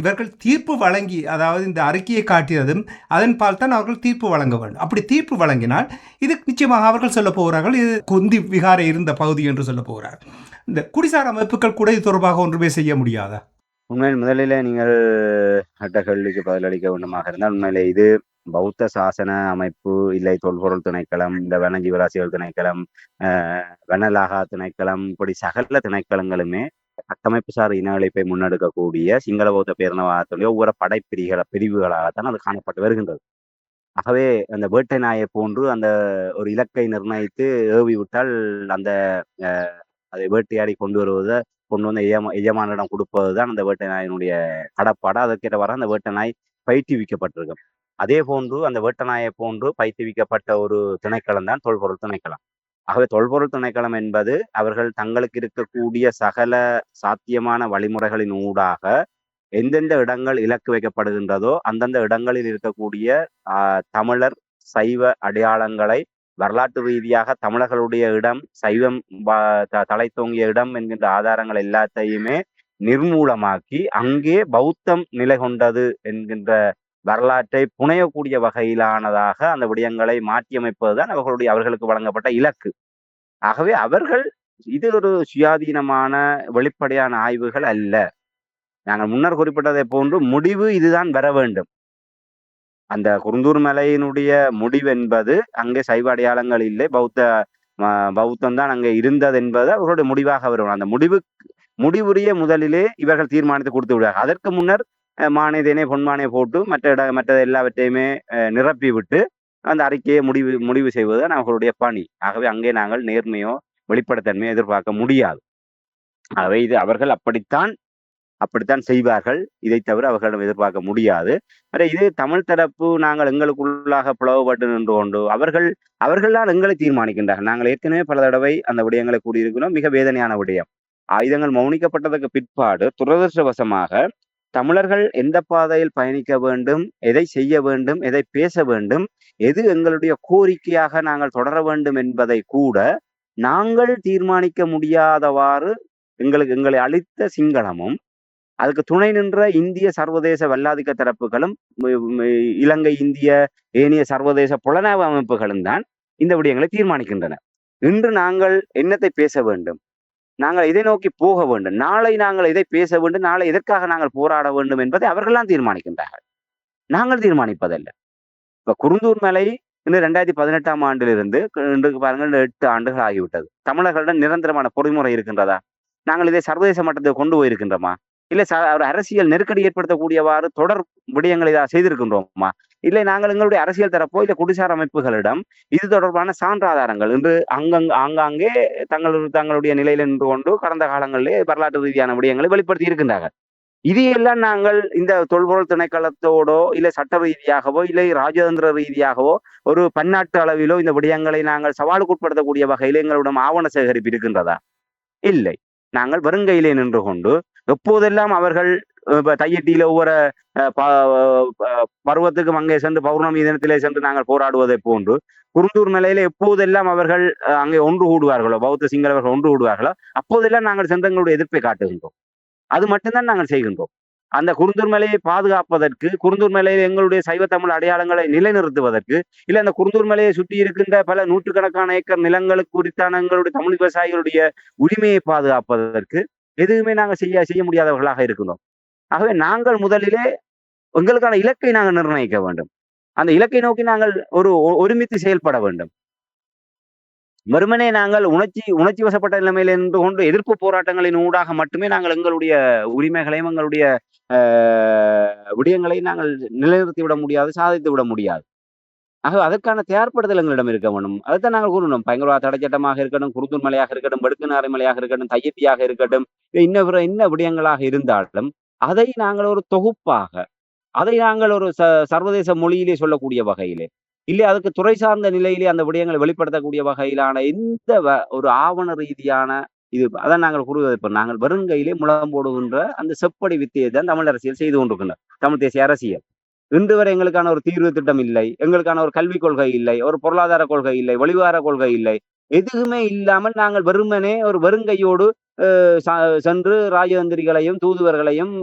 இவர்கள் தீர்ப்பு வழங்கி, அதாவது இந்த அறிக்கையை காட்டியதும் அதன் பால் தான் அவர்கள் தீர்ப்பு வழங்க வேண்டும். அப்படி தீர்ப்பு வழங்கினால் இது நிச்சயமாக அவர்கள் சொல்ல போகிறார்கள் இது குந்தி விகாரை இருந்த பகுதி என்று சொல்ல போகிறார். இந்த குடிசார் அமைப்புகள் கூட இது தொடர்பாக ஒன்றுமே செய்ய முடியாதா? உண்மையில் முதலில் நீங்கள் அட்ட கேள்விக்கு பதிலளிக்க வேண்டுமாக இருந்தால் உண்மையிலே இது பௌத்த சாசன அமைப்பு இல்லை தொல்பொருள் திணைக்களம், இந்த வனஜீவராசிகள் திணைக்களம், வனலாகா திணைக்களம், இப்படி சகல திணைக்களங்களுமே கட்டமைப்பு சார் இன அழைப்பை முன்னெடுக்கக்கூடிய சிங்கள பௌத்த பேரினவாதத்துடைய ஒவ்வொரு பிரிவுகளாகத்தான் அது காணப்பட்டு வருகின்றது. ஆகவே அந்த வேட்டை நாயை போன்று அந்த ஒரு இலக்கை நிர்ணயித்து ஏவி விட்டால் அந்த அதை வேட்டையாடி கொண்டு வந்து எஜமானிடம் கொடுப்பதுதான் அந்த வேட்டை நாயினுடைய கடப்பாடு. அதற்கேற்ற வர அந்த வேட்டை நாய் பயிற்றுவிக்கப்பட்டிருக்கும். அதே போன்று அந்த வேட்டை நாயை போன்று பயிற்றுவிக்கப்பட்ட ஒரு திணைக்களம் தான் தொல்பொருள் திணைக்களம். ஆகவே தொல்பொருள் திணைக்களம் என்பது அவர்கள் தங்களுக்கு இருக்கக்கூடிய சகல சாத்தியமான வழிமுறைகளின் ஊடாக எந்தெந்த இடங்கள் இலக்கு வைக்கப்படுகின்றதோ அந்தந்த இடங்களில் இருக்கக்கூடிய தமிழர் சைவ அடையாளங்களை வரலாற்று ரீதியாக தமிழர்களுடைய இடம் சைவம் தலை தோங்கிய இடம் என்கின்ற ஆதாரங்கள் எல்லாத்தையுமே நிர்மூலமாக்கி அங்கே பௌத்தம் நிலை கொண்டது என்கின்ற வரலாற்றை புனையக்கூடிய வகையிலானதாக அந்த விடயங்களை மாற்றியமைப்பதுதான் அவர்களுக்கு வழங்கப்பட்ட இலக்கு. ஆகவே அவர்கள் இது ஒரு சுயாதீனமான வெளிப்படையான ஆய்வுகள் அல்ல. நாங்கள் முன்னர் குறிப்பிட்டதை போன்று முடிவு இதுதான் வர வேண்டும். அந்த குருந்தூர் மலையினுடைய முடிவு என்பது அங்கே சைவ அடையாளங்கள் இல்லை, பௌத்தம் தான் அங்கே இருந்தது என்பது அவர்களுடைய முடிவாக வரும். அந்த முடிவுரிய முதலிலே இவர்கள் தீர்மானித்து கொடுத்து விடுவார்கள். அதற்கு முன்னர் மானியதேனே பொன்மானே போட்டு மற்ற எல்லாவற்றையுமே நிரப்பி விட்டு அந்த அறிக்கையை முடிவு செய்வதுதான் அவர்களுடைய பணி. ஆகவே அங்கே நாங்கள் நேர்மையோ வெளிப்படைத்தன்மையோ எதிர்பார்க்க முடியாது. ஆகவே இது அவர்கள் அப்படித்தான் செய்வார்கள். இதை தவிர அவர்களிடம் எதிர்பார்க்க முடியாது. இது தமிழ் தரப்பு நாங்கள் எங்களுக்குள்ளாக பிளவுபட்டு நின்று கொண்டு அவர்கள்தான் எங்களை தீர்மானிக்கின்றார்கள். நாங்கள் ஏற்கனவே பல தடவை அந்த விடயங்களை கூறியிருக்கிறோம். மிக வேதனையான விடயம். ஆயுதங்கள் மௌனிக்கப்பட்டதற்கு பிற்பாடு துரதிருஷ்டவசமாக தமிழர்கள் எந்த பாதையில் பயணிக்க வேண்டும், எதை செய்ய வேண்டும், எதை பேச வேண்டும், எது எங்களுடைய கோரிக்கையாக நாங்கள் தொடர வேண்டும் என்பதை கூட நாங்கள் தீர்மானிக்க முடியாதவாறு எங்களை அளித்த சிங்களமும் அதுக்கு துணை நின்ற இந்திய சர்வதேச வல்லாதிக்க தரப்புகளும் இலங்கை இந்திய ஏனைய சர்வதேச புலனாய்வு அமைப்புகளும் தான் இந்த விடயங்களை தீர்மானிக்கின்றன. இன்று நாங்கள் என்னத்தை பேச வேண்டும், நாங்கள் இதை நோக்கி போக வேண்டும், நாளை நாங்கள் இதை பேச வேண்டும், நாளை எதற்காக நாங்கள் போராட வேண்டும் என்பதை அவர்கள்லாம் தீர்மானிக்கின்றார்கள், நாங்கள் தீர்மானிப்பதல்ல. இப்ப குருந்தூர் மலை இன்னும் 2018 ஆண்டிலிருந்து இன்றைக்கு பாருங்கள் 8 ஆண்டுகள் ஆகிவிட்டது. தமிழர்களிடம் நிரந்தரமான பொறிமுறை இருக்கின்றதா? நாங்கள் இதை சர்வதேச மட்டத்தை கொண்டு போயிருக்கின்றோமா? இல்லை ஒரு அரசியல் நெருக்கடி ஏற்படுத்தக்கூடியவாறு தொடர் விடயங்களை செய்திருக்கின்றோமா? இல்லை நாங்கள் எங்களுடைய அரசியல் தரப்போ இல்லை குடிசார் அமைப்புகளிடம் இது தொடர்பான சான்றாதாரங்கள் இன்று ஆங்காங்கே தங்களுடைய நிலையில நின்று கொண்டு கடந்த காலங்களிலே வரலாற்று ரீதியான விடயங்களை வெளிப்படுத்தி இருக்கின்றார்கள். இது எல்லாம் நாங்கள் இந்த தொல்பொருள் திணைக்களத்தோடோ இல்லை சட்ட ரீதியாகவோ இல்லை ராஜதந்திர ரீதியாகவோ ஒரு பன்னாட்டு அளவிலோ இந்த விடயங்களை நாங்கள் சவாலுக்குட்படுத்தக்கூடிய வகையில் எங்களிடம் ஆவண சேகரிப்பு இருக்கின்றதா? இல்லை. நாங்கள் வருங்கையிலே நின்று கொண்டு எப்போதெல்லாம் அவர்கள் தையிட்டியில ஒவ்வொரு பருவத்துக்கும் அங்கே சென்று பௌர்ணமி தினத்திலே சென்று நாங்கள் போராடுவதை போன்று குருந்தூர் மலையில எப்போதெல்லாம் அவர்கள் அங்கே ஒன்று கூடுவார்களோ, பௌத்த சிங்களவர்கள் ஒன்று கூடுவார்களோ, அப்போதெல்லாம் நாங்கள் சென்று எங்களுடைய எதிர்ப்பை காட்டுகின்றோம். அது மட்டும்தான் நாங்கள் செய்கின்றோம். அந்த குருந்தூர் மலையை பாதுகாப்பதற்கு, குருந்தூர் மலையில் எங்களுடைய சைவ தமிழ் அடையாளங்களை நிலைநிறுத்துவதற்கு, இல்லை அந்த குருந்தூர் மலையை சுற்றி இருக்கின்ற பல நூற்றுக்கணக்கான ஏக்கர் நிலங்களுக்கு குறித்தான எங்களுடைய தமிழ் விவசாயிகளுடைய உரிமையை பாதுகாப்பதற்கு எதுவுமே நாங்கள் செய்ய முடியாதவர்களாக இருக்கிறோம். ஆகவே நாங்கள் முதலிலே எங்களுக்கான இலக்கை நாங்கள் நிர்ணயிக்க வேண்டும். அந்த இலக்கை நோக்கி நாங்கள் ஒருமித்து செயல்பட வேண்டும். வெறுமனே நாங்கள் உணர்ச்சி வசப்பட்ட நிலைமையில் நின்று கொண்டு எதிர்ப்பு போராட்டங்களின் ஊடாக மட்டுமே நாங்கள் எங்களுடைய உரிமைகளையும் எங்களுடைய விடயங்களை நாங்கள் நிலைநிறுத்தி விட முடியாது, சாதித்து விட முடியாது. ஆக அதற்கான தயார்படுத்தல் எங்களிடம் இருக்க வேண்டும். அதைத்தான் நாங்கள் கூறணும். பயங்கரவாத தடை சட்டமாக இருக்கட்டும், குருந்தூர் மலையாக இருக்கட்டும், வெடுக்குநாரை மலையாக இருக்கட்டும், தையத்தியாக இருக்கட்டும், இன்ன விடயங்களாக இருந்தாலும் அதை நாங்கள் ஒரு தொகுப்பாக, அதை நாங்கள் ஒரு சர்வதேச மொழியிலே சொல்லக்கூடிய வகையிலே, இல்லை அதுக்கு துறை சார்ந்த நிலையிலே அந்த விடயங்களை வெளிப்படுத்தக்கூடிய வகையிலான எந்த ஒரு ஆவண ரீதியான இது அதான் நாங்கள் கூறுவது. இப்போ நாங்கள் வருங்கையிலே முழம் போடுகின்ற அந்த செப்படி வித்தையை தான் தமிழ் அரசியல் செய்து கொண்டிருக்கின்றனர். தமிழ் தேசிய அரசியல் இன்று வரை எங்களுக்கான ஒரு தீர்வு திட்டம் இல்லை, எங்களுக்கான ஒரு கல்விக் கொள்கை இல்லை, ஒரு பொருளாதார கொள்கை இல்லை, வெளிவார கொள்கை இல்லை, எதுவுமே இல்லாமல் நாங்கள் வெறுமனே ஒரு வருங்கையோடு சென்று ராஜதந்திரிகளையும் தூதுவர்களையும்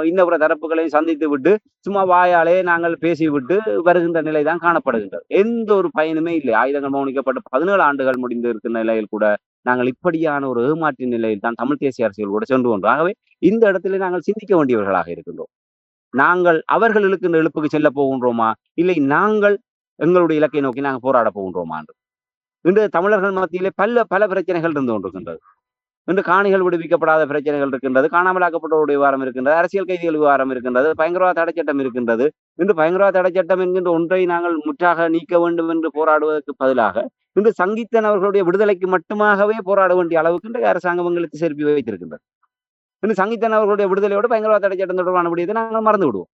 இன்னொரு தரப்புகளையும் சந்தித்து விட்டு சும்மா வாயாலே நாங்கள் பேசிவிட்டு வருகின்ற நிலை தான் காணப்படுகின்றது. எந்த ஒரு பயனுமே இல்லை. ஆயுதங்கள் மௌனிக்கப்பட்டு 17 ஆண்டுகள் முடிந்து இருக்கிற நிலையில் கூட நாங்கள் இப்படியான ஒரு ஏமாற்றின் நிலையில் தான் தமிழ் தேசிய அரசியல் கூட சென்று கொண்டோம். ஆகவே இந்த இடத்துல நாங்கள் சிந்திக்க வேண்டியவர்களாக இருக்கின்றோம். நாங்கள் அவர்கள் இழுக்கின்ற இழுப்புக்கு செல்ல போகின்றோமா, இல்லை நாங்கள் எங்களுடைய இலக்கை நோக்கி நாங்கள் போராட போகின்றோமா என்று இன்று தமிழர்கள் மத்தியிலே பல பிரச்சனைகள் இருந்து கொண்டிருக்கின்றது. இன்று காணிகள் விடுவிக்கப்படாத பிரச்சனைகள் இருக்கின்றது, காணாமலாக்கப்பட்டவருடைய விவகாரம் இருக்கின்றது, அரசியல் கைதிகள் விவகாரம் இருக்கின்றது, பயங்கரவாத தடை சட்டம் இருக்கின்றது. இன்று பயங்கரவாத தடை சட்டம் என்கின்ற ஒன்றை நாங்கள் முற்றாக நீக்க வேண்டும் என்று போராடுவதற்கு பதிலாக இன்று சங்கீத்தன் அவர்களுடைய விடுதலைக்கு மட்டுமாகவே போராட வேண்டிய அளவுக்கு இன்றைய அரசாங்கம் எங்களுக்கு சேர்ப்பி வைத்திருக்கின்றது. இன்று சங்கீத்தன் அவர்களுடைய விடுதலையோடு பயங்கரவாத தடை சட்டம் தொடர்பான விடயத்தை நாங்கள் மறந்து விடுவோம்.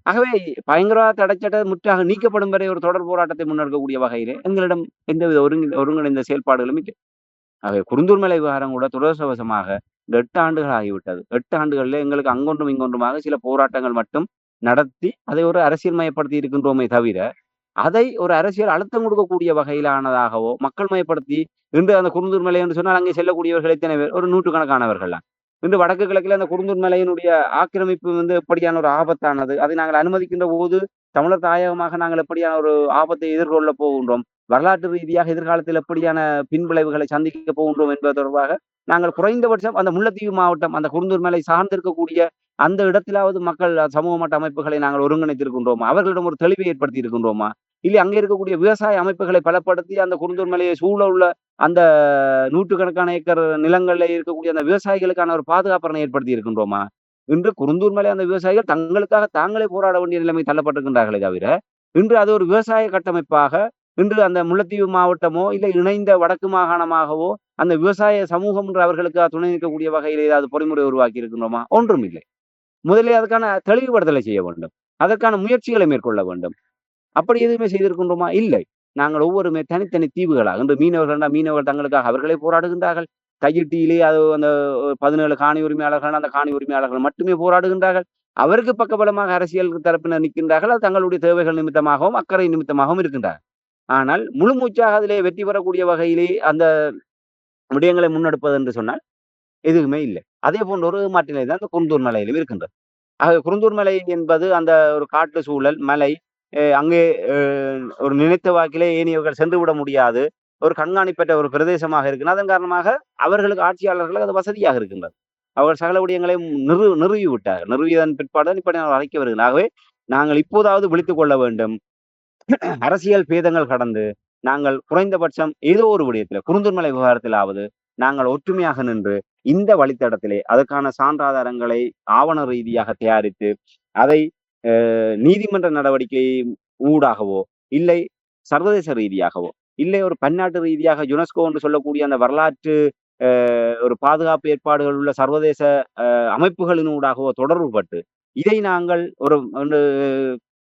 ஆகவே பயங்கரவாத தடை சட்டம் முற்றாக நீக்கப்படும் வரை ஒரு தொடர் போராட்டத்தை முன்னெடுக்கக்கூடிய வகையிலே எங்களிடம் எந்தவித ஒருங்கிணைந்த செயல்பாடுகளும் இல்லை. ஆகவே குருந்தூர் மலை விவகாரம் கூட துரதிர்ஷ்டவசமாக இந்த 8 ஆண்டுகள் ஆகிவிட்டது. 8 ஆண்டுகளில் எங்களுக்கு அங்கொன்றும் இங்கொன்றுமாக சில போராட்டங்கள் மட்டும் நடத்தி அதை ஒரு அரசியல் மயப்படுத்தி இருக்கின்றோமே தவிர, அதை ஒரு அரசியல் அழுத்தம் கொடுக்கக்கூடிய வகையிலானதாகவோ மக்கள் மயப்படுத்தி இன்று அந்த குருந்தூர் மலை என்று சொன்னால் அங்கே செல்லக்கூடியவர்கள் எத்தனை பேர்? ஒரு நூற்றுக்கணக்கானவர்கள் தான். இன்று வடக்கு கிழக்கில் அந்த குருந்தூர் மலையினுடைய ஆக்கிரமிப்பு எப்படியான ஒரு ஆபத்தானது, அதை நாங்கள் அனுமதிக்கின்ற போது தமிழர் தாயகமாக நாங்கள் எப்படியான ஒரு ஆபத்தை எதிர்கொள்ள போகின்றோம், வரலாற்று ரீதியாக எதிர்காலத்தில் எப்படியான பின்விளைவுகளை சந்திக்க போகின்றோம் என்பது தொடர்பாக நாங்கள் குறைந்தபட்சம் அந்த முல்லைத்தீவு மாவட்டம் அந்த குருந்தூர் மலை சார்ந்திருக்கக்கூடிய அந்த இடத்திலாவது மக்கள் சமூக மட்ட அமைப்புகளை நாங்கள் ஒருங்கிணைத்திருக்கின்றோமா, அவர்களிடம் ஒரு தெளிவை ஏற்படுத்தி இருக்கின்றோமா, இல்லை அங்கே இருக்கக்கூடிய விவசாய அமைப்புகளை பலப்படுத்தி அந்த குருந்தூர் மலையை சூழ உள்ள அந்த நூற்றுக்கணக்கான ஏக்கர் நிலங்களில் இருக்கக்கூடிய அந்த விவசாயிகளுக்கான ஒரு பாதுகாப்பை ஏற்படுத்தி இருக்கின்றோமா? இன்று குருந்தூர் மலை அந்த விவசாயிகள் தங்களுக்காக தாங்களே போராட வேண்டிய நிலைமை தள்ளப்பட்டிருக்கின்றார்களே தவிர, இன்று அது ஒரு விவசாய கட்டமைப்பாக இன்று அந்த முல்லைத்தீவு மாவட்டமோ இல்லை இணைந்த வடக்கு மாகாணமாகவோ அந்த விவசாய சமூகம் என்று அவர்களுக்கு துணை நிற்கக்கூடிய வகையில் ஏதாவது பொறிமுறை உருவாக்கி இருக்கின்றோமா? ஒன்றும் இல்லை. முதலில் அதுக்கான தெளிவுபடுத்தலை செய்ய வேண்டும், அதற்கான முயற்சிகளை மேற்கொள்ள வேண்டும். அப்படி எதுவுமே செய்திருக்கின்றோமா? இல்லை. நாங்கள் ஒவ்வொருமே தனித்தனி தீவுகளாக இன்று மீனவர்கள் தங்களுக்காக அவர்களே போராடுகின்றார்கள். கையிட்டியிலே அது அந்த 17 காணி உரிமையாளர்கள் அந்த காணி உரிமையாளர்கள் மட்டுமே போராடுகின்றார்கள். அவருக்கு பக்கபலமாக அரசியல் தரப்பினர் நிற்கின்றார்கள். அது தங்களுடைய தேவைகள் நிமித்தமாகவும் அக்கறை நிமித்தமாகவும் இருக்கின்றார்கள். ஆனால் முழு மூச்சாக அதிலே வெற்றி பெறக்கூடிய வகையிலே அந்த விடயங்களை முன்னெடுப்பது என்று சொன்னால் எதுவுமே இல்லை. அதே போன்ற ஒரு மாற்றினை தான் இந்த குருந்தூர் மலையிலும் இருக்கின்றது. ஆக குருந்தூர் மலை என்பது அந்த ஒரு காட்டு சூழல் மலை, அங்கே ஒரு நினைத்த வாக்கிலே ஏனையவர்கள் சென்று விட முடியாது ஒரு கண்காணிப்பற்ற ஒரு பிரதேசமாக இருக்கின்றது. அதன் காரணமாக அவர்களுக்கு ஆட்சியாளர்களுக்கு அது வசதியாக இருக்கின்றது. அவர்கள் சகல விடயங்களையும் நிறுவி விட்டார்கள். நிறுவியதன் பிற்பாடு தான் இப்படி அழைக்க வருகிறார். ஆகவே நாங்கள் இப்போதாவது விழித்துக் கொள்ள வேண்டும். அரசியல் பேதங்கள் கடந்து நாங்கள் குறைந்தபட்சம் ஏதோ ஒரு விடயத்தில் குருந்தூர் மலை விவகாரத்திலாவது நாங்கள் ஒற்றுமையாக நின்று இந்த வழித்தடத்திலே அதற்கான சான்றாதாரங்களை ஆவண ரீதியாக தயாரித்து அதை நீதிமன்ற நடவடிக்கை ஊடாகவோ இல்லை சர்வதேச ரீதியாகவோ இல்லை ஒரு பன்னாட்டு ரீதியாக யுனெஸ்கோ என்று சொல்லக்கூடிய அந்த வரலாற்று ஒரு பாதுகாப்பு ஏற்பாடுகள் உள்ள சர்வதேச அமைப்புகளினூடாகவோ தொடர்புபட்டு இதை நாங்கள் ஒரு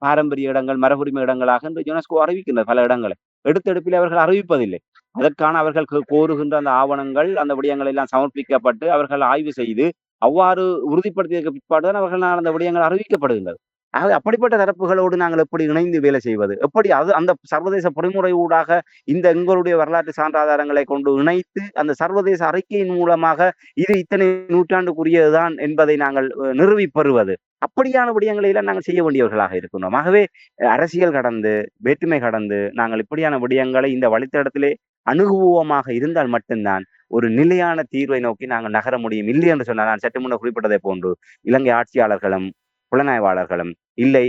பாரம்பரிய இடங்கள், மரபுரிமை இடங்களாக இன்று யுனெஸ்கோ அறிவிக்கின்றது பல இடங்களை. எடுத்தெடுப்பில் அவர்கள் அறிவிப்பதில்லை. அதற்கான அவர்கள் கோருகின்ற அந்த ஆவணங்கள், அந்த விடயங்கள் எல்லாம் சமர்ப்பிக்கப்பட்டு அவர்கள் ஆய்வு செய்து அவ்வாறு உறுதிப்படுத்தியதற்கு பிற்பாடுதான் அவர்கள் அந்த விடயங்கள் அறிவிக்கப்படுகின்றது. ஆகவே அப்படிப்பட்ட தரப்புகளோடு நாங்கள் எப்படி இணைந்து வேலை செய்வது? எப்படி அந்த சர்வதேச பொறிமுறை ஊடாக எங்களுடைய வரலாற்று சான்றாதாரங்களை கொண்டு இணைத்து அந்த சர்வதேச அறிக்கையின் மூலமாக இது இத்தனை நூற்றாண்டுக்குரியதுதான் என்பதை நாங்கள் நிறுவிப் பெறுவது. அப்படியான விடயங்களை எல்லாம் நாங்கள் செய்ய வேண்டியவர்களாக இருக்கின்றோம். ஆகவே அரசியல் கடந்து, வேற்றுமை கடந்து நாங்கள் இப்படியான விடயங்களை இந்த வழித்தடத்திலே அணுகுவோமாக இருந்தால் மட்டும்தான் ஒரு நிலையான தீர்வை நோக்கி நாங்கள் நகர முடியும். இல்லை என்று சொன்னால், நான் சற்று முன்னர் குறிப்பிட்டதை போன்று இலங்கை ஆட்சியாளர்களும் புலனாய்வாளர்களும் இல்லை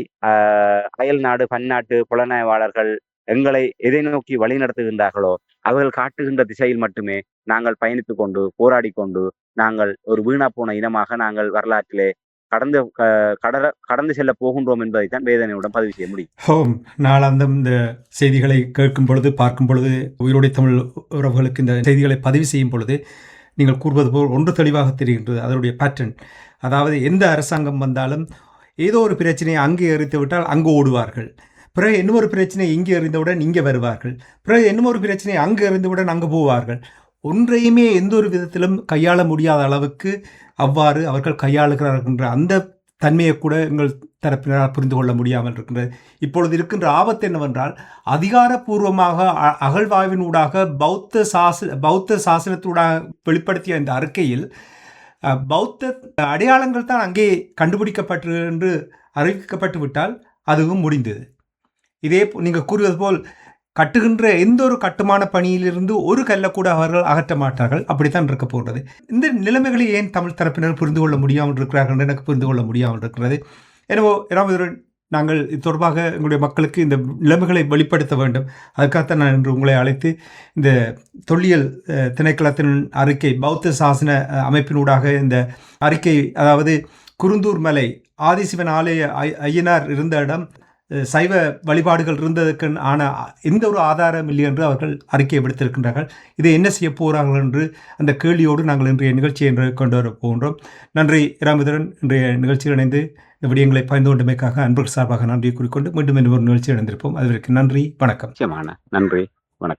அயல் நாடு பன்னாட்டு புலனாய்வாளர்கள் எங்களை எதை நோக்கி வழி நடத்துகின்றார்களோ அவர்கள் காட்டுகின்ற திசையில் மட்டுமே நாங்கள் பயணித்துக் கொண்டு போராடி கொண்டு நாங்கள் ஒரு வீணா போன இனமாக நாங்கள் வரலாற்றிலே கடந்து செல்ல போகின்றோம் என்பதைத்தான் வேதனையுடன் பதிவு செய்ய முடியும். ஹோம் நாளாந்தம் இந்த செய்திகளை கேட்கும் பொழுது, பார்க்கும் பொழுது, உயிரோடை தமிழ் உறவுகளுக்கு இந்த செய்திகளை பதிவு செய்யும் பொழுது நீங்கள் கூறுவது போல் ஒன்று தெளிவாக தெரிகின்றது. அதனுடைய பேட்டர்ன், அதாவது எந்த அரசாங்கம் வந்தாலும் ஏதோ ஒரு பிரச்சனையை அங்கே எறித்து விட்டால் அங்கு ஓடுவார்கள், பிறகு இன்னொரு பிரச்சனை இங்கே எறிந்தவுடன் இங்கே வருவார்கள், பிறகு இன்னொரு பிரச்சனை அங்கே எறிந்தவுடன் அங்கே போவார்கள். ஒன்றையுமே எந்த ஒரு விதத்திலும் கையாள முடியாத அளவுக்கு அவ்வாறு அவர்கள் கையாளுகிறார்கள். அந்த தன்மையை கூட எங்கள் தரப்பினரால் புரிந்து கொள்ள முடியாமல் இருக்கின்றது. இப்பொழுது இருக்கின்ற ஆபத்து என்னவென்றால், அதிகாரப்பூர்வமாக அகழ்வாய்வினூடாக பௌத்த சாசனத்தூடாக வெளிப்படுத்திய இந்த அறிக்கையில் பௌத்த அடையாளங்கள் தான் அங்கே கண்டுபிடிக்கப்பட்டு என்று அறிவிக்கப்பட்டு விட்டால் அதுவும் முடிந்தது. இதே நீங்கள் கூறுவது போல் கட்டுகின்ற எந்த ஒரு கட்டுமான பணியிலிருந்து ஒரு கல்லை கூட அவர்கள் அகற்ற மாட்டார்கள். அப்படித்தான் இருக்க போகிறது. இந்த நிலைமைகளை ஏன் தமிழ் தரப்பினர் புரிந்து கொள்ள முடியாமல் இருக்கிறார்கள் என்று எனக்கு புரிந்து கொள்ள முடியாமல் இருக்கிறது. எனவே ராமதுரன், நாங்கள் இது தொடர்பாக எங்களுடைய மக்களுக்கு இந்த நிலைமைகளை வெளிப்படுத்த வேண்டும். அதுக்காகத்தான் நான் இன்று உங்களை அழைத்து இந்த தொல்லியல் திணைக்களத்தின் அறிக்கை, பௌத்த சாசன அமைப்பினூடாக இந்த அறிக்கை, அதாவது குருந்தூர் மலை ஆதிசிவன் ஆலய ஐயனார் இருந்த இடம் சைவ வழிபாடுகள் இருந்ததற்கு ஆன எந்த ஒரு ஆதாரம் இல்லை என்று அவர்கள் அறிக்கையை விடுத்திருக்கின்றார்கள். இதை என்ன செய்ய போகிறார்கள் என்று அந்த கேள்வியோடு நாங்கள் இன்றைய நிகழ்ச்சியை கொண்டு வர போகின்றோம். நன்றி ராமதுரன், இன்றைய நிகழ்ச்சியில் இணைந்து இந்த விடயங்களை பயந்து கொண்டமைக்காக அன்பர்கள் சார்பாக நன்றி கூறிக்கொண்டு மீண்டும் ஒரு நிகழ்ச்சியில் இணைந்திருப்போம். அதுவரைக்கும் நன்றி, வணக்கம். நன்றி, வணக்கம்.